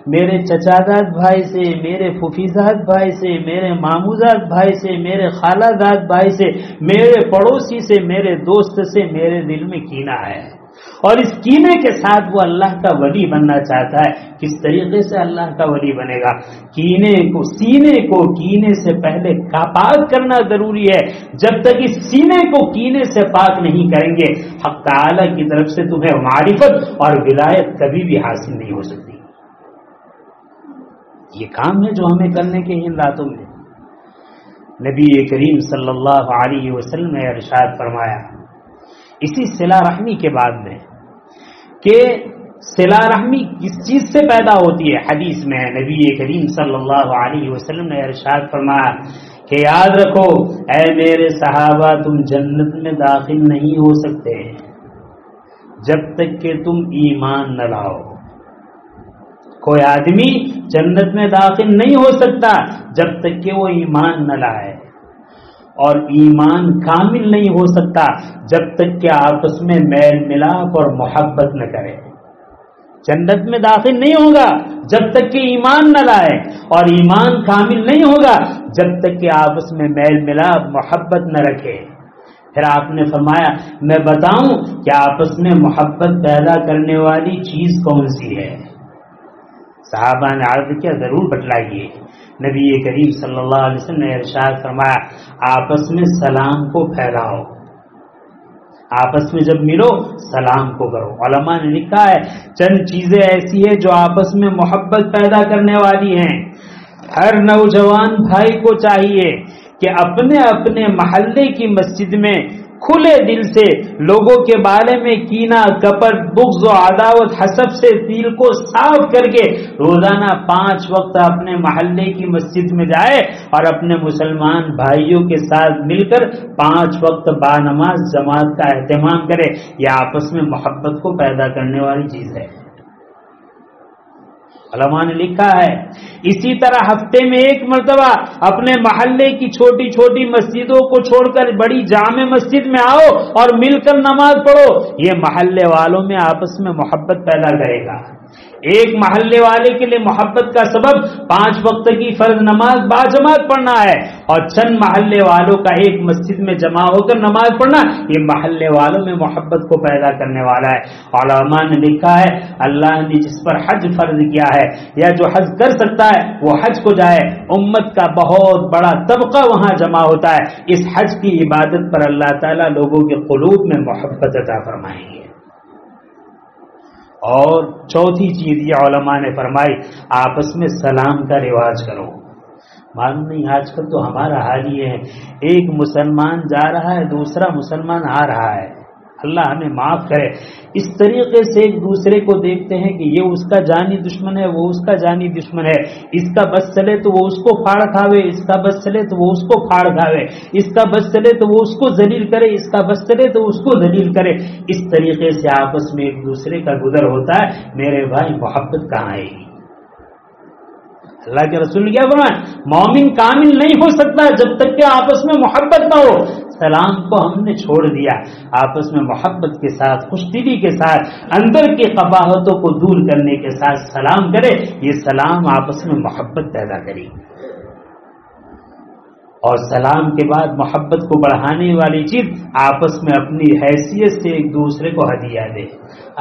میرے چچاداد بھائی سے، میرے پھوپھیزاد بھائی سے، میرے ماموزاد بھائی سے، میرے خالاداد بھائی سے، میرے پڑوسی سے، میرے دوست سے میرے دل میں کینہ ہے، اور اس کینے کے ساتھ وہ اللہ کا ولی بننا چاہتا ہے۔ کس طریقے سے اللہ کا ولی بنے گا؟ سینے کو کینے سے پہلے پاک کرنا ضروری ہے۔ جب تک اس سینے کو کینے سے پاک نہیں کریں گے حق تعالی کی طرف سے تمہیں معرفت اور ولایت کبھی بھی حاصل نہیں ہو سکتی۔ یہ کام ہے جو ہمیں کرنے کے ان راتوں میں۔ نبی کریم صلی اللہ علیہ وسلم نے ارشاد فرمایا اسی صلہ رحمی کے بعد میں کہ صلہ رحمی کس چیز سے پیدا ہوتی ہے؟ حدیث میں نبی کریم صلی اللہ علیہ وسلم نے ارشاد فرمایا کہ یاد رکھو اے میرے صحابہ تم جنت میں داخل نہیں ہو سکتے جب تک کہ تم ایمان نہ لاؤ۔ کوئی آدمی جنت میں داخل نہیں ہو سکتا جب تک کہ وہ ایمان نہ لائے، اور ایمان کامل نہیں ہو سکتا جب تک کہ آپس میں میل ملاپ اور محبت نہ کرے۔ جنت میں داخل نہیں ہوگا جب تک کہ ایمان نہ لائے، اور ایمان کامل نہیں ہوگا جب تک کہ آپس میں میل ملاپ محبت نہ رکھے۔ پھر آپ نے فرمایا میں بتاؤں کہ آپس میں محبت پیدا کرنے والی چیز کون سی ہے؟ صحابہ نے عرض کیا ضرور بتلائیے۔ نبی کریم صلی اللہ علیہ وسلم نے ارشاد فرمایا آپس میں سلام کو پھیلاؤ، آپس میں جب ملو سلام کو کرو۔ علماء نے لکھا ہے چند چیزیں ایسی ہیں جو آپس میں محبت پیدا کرنے والی ہیں۔ ہر نوجوان بھائی کو چاہیے کہ اپنے اپنے محلے کی مسجد میں کھلے دل سے لوگوں کے بارے میں کینہ، کپٹ، بغض و عداوت، حسد سے دل کو صاف کر کے روزانہ 5 وقت اپنے محلے کی مسجد میں جائے اور اپنے مسلمان بھائیوں کے ساتھ مل کر 5 وقت با نماز جماعت کا اہتمام کرے۔ یہ آپس میں محبت کو پیدا کرنے والی چیز ہے۔ علماء نے لکھا ہے اسی طرح ہفتے میں 1 مرتبہ اپنے محلے کی چھوٹی چھوٹی مسجدوں کو چھوڑ کر بڑی جامع مسجد میں آؤ اور مل کر نماز پڑھو۔ یہ محلے والوں میں آپس میں محبت پیدا کرے گا۔ ایک محلے والے کے لیے محبت کا سبب 5 وقت کی فرض نماز باجماعت پڑھنا ہے، اور چند محلے والوں کا ایک مسجد میں جمع ہو کر نماز پڑھنا یہ محلے والوں میں محبت کو پیدا کرنے والا ہے۔ علماء نے لکھا ہے اللہ نے جس پر حج فرض کیا ہے یا جو حج کر سکتا ہے وہ حج کو جائے، امت کا بہت بڑا طبقہ وہاں جمع ہوتا ہے۔ اس حج کی عبادت پر اللہ تعالیٰ لوگوں کے قلوب میں محبت عطا فرمائیں گے۔ اور چوتھی چیز یہ علماء نے فرمائی آپس میں سلام کا رواج کرو۔ معلوم نہیں آج کل تو ہمارا حال یہ ہے ایک مسلمان جا رہا ہے دوسرا مسلمان آ رہا ہے، اللہ ہمیں معاف کرے، اس طریقے سے ایک دوسرے کو دیکھتے ہیں کہ یہ اس کا جانی دشمن ہے، وہ اس کا جانی دشمن ہے، اس کا بس چلے تو وہ اس کو پھاڑ کھاوے، اس کا بس چلے تو وہ اس کو پھاڑ کھاوے، اس کا بس چلے تو وہ اس کو ذلیل کرے، اس کا بس چلے تو اس کو ذلیل کرے۔ اس طریقے سے آپس میں ایک دوسرے کا گزر ہوتا ہے، میرے بھائی محبت کہاں آئے گی؟ اللہ کے رسول نے کیا فرمایا مومن کامل نہیں ہو سکتا جب تک کہ آپس میں محبت نہ ہو۔ سلام کو ہم نے چھوڑ دیا، آپس میں محبت کے ساتھ خوش دلی کے ساتھ اندر کی قباحتوں کو دور کرنے کے ساتھ سلام کرے، یہ سلام آپس میں محبت پیدا کرے، اور سلام کے بعد محبت کو بڑھانے والی چیز آپس میں اپنی حیثیت سے ایک دوسرے کو ہدیہ دے۔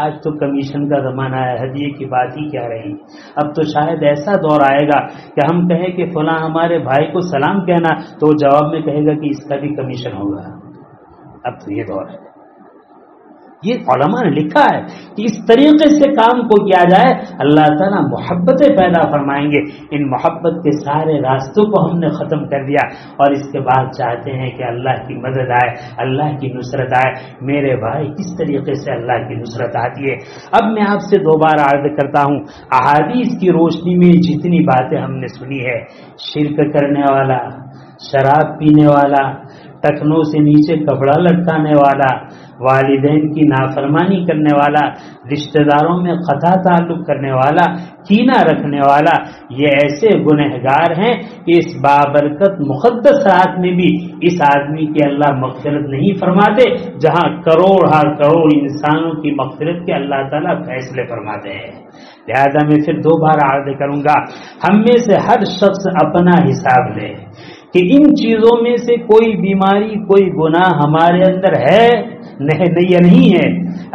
آج تو کمیشن کا زمانہ ہے، ہدیے کی بات ہی کیا رہی۔ اب تو شاید ایسا دور آئے گا کہ ہم کہیں کہ فلاں ہمارے بھائی کو سلام کہنا تو وہ جواب میں کہے گا کہ اس کا بھی کمیشن ہوگا۔ اب تو یہ دور ہے۔ یہ علماء نے لکھا ہے کہ اس طریقے سے کام کو کیا جائے اللہ تعالیٰ محبتیں پیدا فرمائیں گے۔ ان محبت کے سارے راستوں کو ہم نے ختم کر دیا اور اس کے بعد چاہتے ہیں کہ اللہ کی مدد آئے، اللہ کی نصرت آئے۔ میرے بھائی کس طریقے سے اللہ کی نصرت آتی ہے؟ اب میں آپ سے دوبارہ عرض کرتا ہوں، احادیث کی روشنی میں جتنی باتیں ہم نے سنی ہے، شرک کرنے والا، شراب پینے والا، ٹخنوں سے نیچے کپڑا لٹکانے والا، والدین کی نافرمانی کرنے والا، رشتہ داروں میں قطع تعلق کرنے والا، کینہ رکھنے والا، یہ ایسے گنہگار ہیں کہ اس بابرکت مقدس رات میں بھی اس آدمی کی اللہ مغفرت نہیں فرماتے، جہاں کروڑ ہر کروڑ انسانوں کی مغفرت کے اللہ تعالیٰ فیصلے فرماتے ہیں۔ لہذا میں پھر دوبارہ عرض کروں گا، ہم میں سے ہر شخص اپنا حساب لے کہ ان چیزوں میں سے کوئی بیماری، کوئی گناہ ہمارے اندر ہے نہیں ہے۔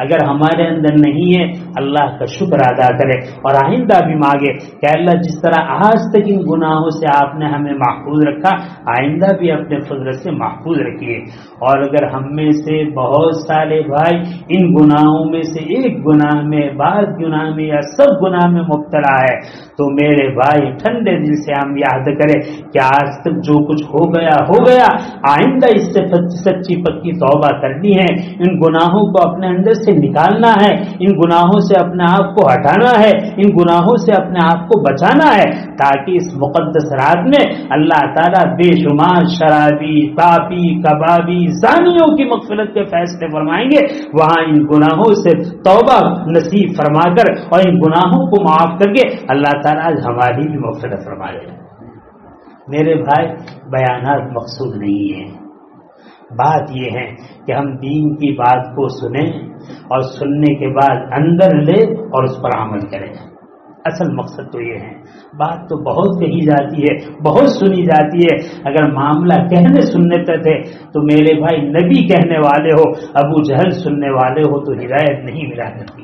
اگر ہمارے اندر نہیں ہے اللہ کا شکر ادا کرے اور آئندہ بھی مانگے کہ اللہ جس طرح آج تک ان گناہوں سے آپ نے ہمیں محفوظ رکھا، آئندہ بھی اپنے فضل سے محفوظ رکھیے۔ اور اگر ہم میں سے بہت سارے بھائی ان گناہوں میں سے ایک گناہ میں، بعض گناہ میں یا سب گناہ میں مبتلا ہے تو میرے بھائی ٹھنڈے دل سے ہم یاد کریں کہ آج تک جو کچھ ہو گیا، آئندہ اس سے سچی پکی توبہ کرنی ہے، ان گناہوں کو اپنے اندر سے نکالنا ہے، ان گناہوں سے اپنے آپ کو ہٹانا ہے، ان گناہوں سے اپنے آپ کو بچانا ہے، تاکہ اس مقدس رات میں اللہ تعالیٰ بے شمار شرابی، پاپی، کبابی، زانیوں کی مغفرت کے فیصلے فرمائیں گے۔ وہاں ان گناہوں سے توبہ نصیب فرما کر اور ان گناہوں کو معاف کر کے اللہ تعالیٰ ہماری بھی مغفرت فرمائے۔ میرے بھائی بیانات مقصود نہیں ہیں، بات یہ ہے کہ ہم دین کی بات کو سنیں اور سننے کے بعد اندر لے اور اس پر عمل کریں. اصل مقصد تو یہ ہے. بات تو بہت کہی جاتی ہے, بہت سنی جاتی ہے. اگر معاملہ کہنے سننے تک ہے تو میرے بھائی نبی کہنے والے ہو, ابو جہل سننے والے ہو تو ہدایت نہیں ملا کرتی.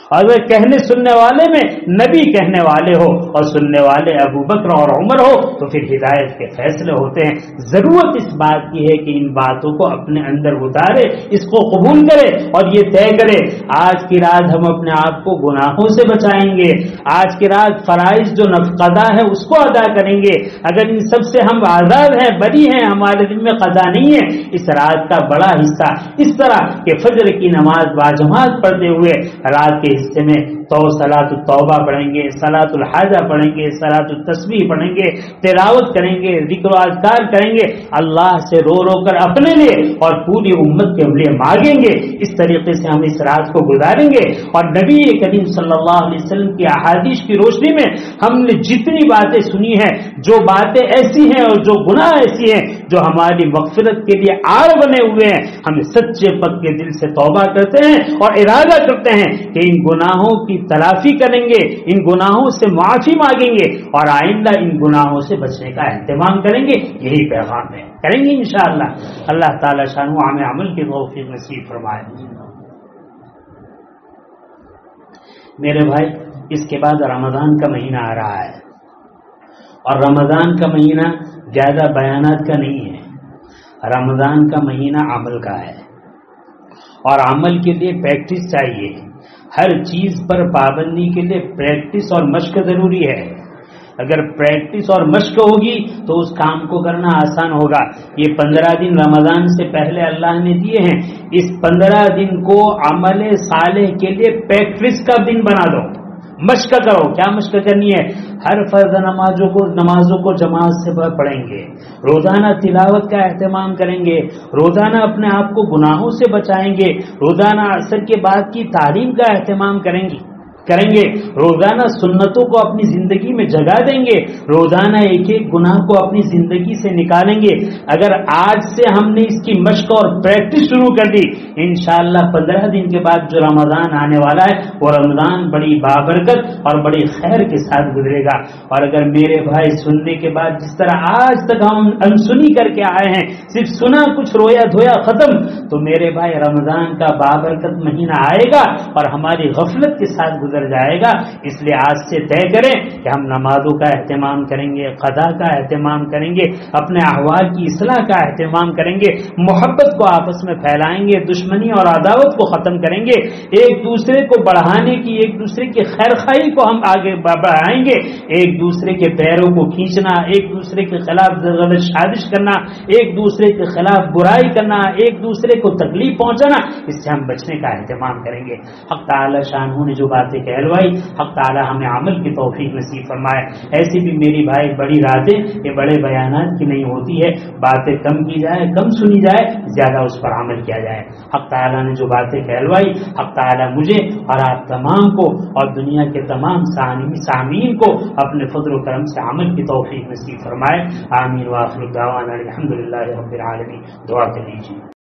اور اگر کہنے سننے والے میں نبی کہنے والے ہو اور سننے والے ابو بکر اور عمر ہو تو پھر ہدایت کے فیصلے ہوتے ہیں. ضرورت اس بات کی ہے کہ ان باتوں کو اپنے اندر اتارے, اس کو قبول کرے اور یہ طے کرے آج کی رات ہم اپنے آپ کو گناہوں سے بچائیں گے, آج کی رات فرائض جو قضا ہے اس کو ادا کریں گے. اگر ان سب سے ہم آزاد ہیں, بری ہیں, ہمارے دل میں قضا نہیں ہے, اس رات کا بڑا حصہ اس طرح کہ فجر کی نماز باجماعت پڑھتے ہوئے رات کے حصے میں تو صلاۃ التوبہ پڑھیں گے, صلاۃ الحاجہ پڑھیں گے, صلاۃ التسبیح پڑھیں گے, تلاوت کریں گے, ذکر و اذکار کریں گے, اللہ سے رو رو کر اپنے لیے اور پوری امت کے لیے مانگیں گے. اس طریقے سے ہم اس رات کو گزاریں گے. اور نبی کریم صلی اللہ علیہ وسلم کی احادیث کی روشنی میں ہم نے جتنی باتیں سنی ہیں, جو باتیں ایسی ہیں اور جو گناہ ایسی ہیں جو ہماری مغفرت کے لیے آڑ بنے ہوئے ہیں, ہم سچے پکے دل سے توبہ کرتے ہیں اور ارادہ کرتے ہیں کہ ان گناہوں کی تلافی کریں گے, ان گناہوں سے معافی مانگیں گے اور آئندہ ان گناہوں سے بچنے کا اہتمام کریں گے. یہی پیغام ہے. کریں گے انشاءاللہ. اللہ تعالی شانہ ہمیں عمل کی توفیق نصیب فرمائے. میرے بھائی, اس کے بعد رمضان کا مہینہ آ رہا ہے اور رمضان کا مہینہ زیادہ بیانات کا نہیں ہے. رمضان کا مہینہ عمل کا ہے اور عمل کے لیے پریکٹس چاہیے. ہر چیز پر پابندی کے لیے پریکٹس اور مشق ضروری ہے. اگر پریکٹس اور مشق ہوگی تو اس کام کو کرنا آسان ہوگا. یہ 15 دن رمضان سے پہلے اللہ نے دیے ہیں, اس 15 دن کو عمل صالح کے لیے پریکٹس کا دن بنا دو, مشق کرو. کیا مشق کرنی ہے؟ ہر فرض نمازوں کو جماعت سے پڑھیں گے, روزانہ تلاوت کا اہتمام کریں گے, روزانہ اپنے آپ کو گناہوں سے بچائیں گے, روزانہ عصر کے بعد کی تعلیم کا اہتمام کریں گے, روزانہ سنتوں کو اپنی زندگی میں جگا دیں گے, روزانہ ایک ایک گناہ کو اپنی زندگی سے نکالیں گے. اگر آج سے ہم نے اس کی مشق اور پریکٹس شروع کر دی, انشاءاللہ 15 دن کے بعد جو رمضان آنے والا ہے وہ رمضان بڑی بابرکت اور بڑی خیر کے ساتھ گزرے گا. اور اگر میرے بھائی سننے کے بعد جس طرح آج تک ہم انسنی کر کے آئے ہیں, صرف سنا کچھ رویا دھویا ختم, تو میرے بھائی رمضان کا بابرکت مہینہ آئے گا اور ہماری غفلت کے ساتھ گزر جائے گا. اس لیے آج سے طے کریں کہ ہم نمازوں کا اہتمام کریں گے, قضا کا اہتمام کریں گے, اپنے احوال کی اصلاح کا اہتمام کریں گے, محبت کو آپس میں پھیلائیں گے, دشمنی اور عداوت کو ختم کریں گے, ایک دوسرے کو بڑھانے کی, ایک دوسرے کی خیرخواہی کو ہم آگے بڑھائیں گے. ایک دوسرے کے پیروں کو کھینچنا, ایک دوسرے کے خلاف غلط سازش کرنا, ایک دوسرے کے خلاف برائی کرنا, ایک دوسرے کو تکلیف پہنچانا, اس سے ہم بچنے کا اہتمام کریں گے. حق تعالی شانہ نے جو باتیں کہلوائی, حق تعالی ہمیں عمل کی توفیق نصیب فرمائے. ایسی بھی میری بھائی بڑی راتیں یہ بڑے بیانات کی نہیں ہوتی ہے. باتیں کم کی جائے, کم سنی جائے, زیادہ اس پر عمل کیا جائے. حق تعالی نے جو باتیں کہلوائی, حق تعالی مجھے اور آپ تمام کو اور دنیا کے تمام سامعین کو اپنے فضل و کرم سے عمل کی توفیق نصیب فرمائے. آمین. وآخر دعوانا الحمدللہ رب العالمین. دعا کر لیجیے.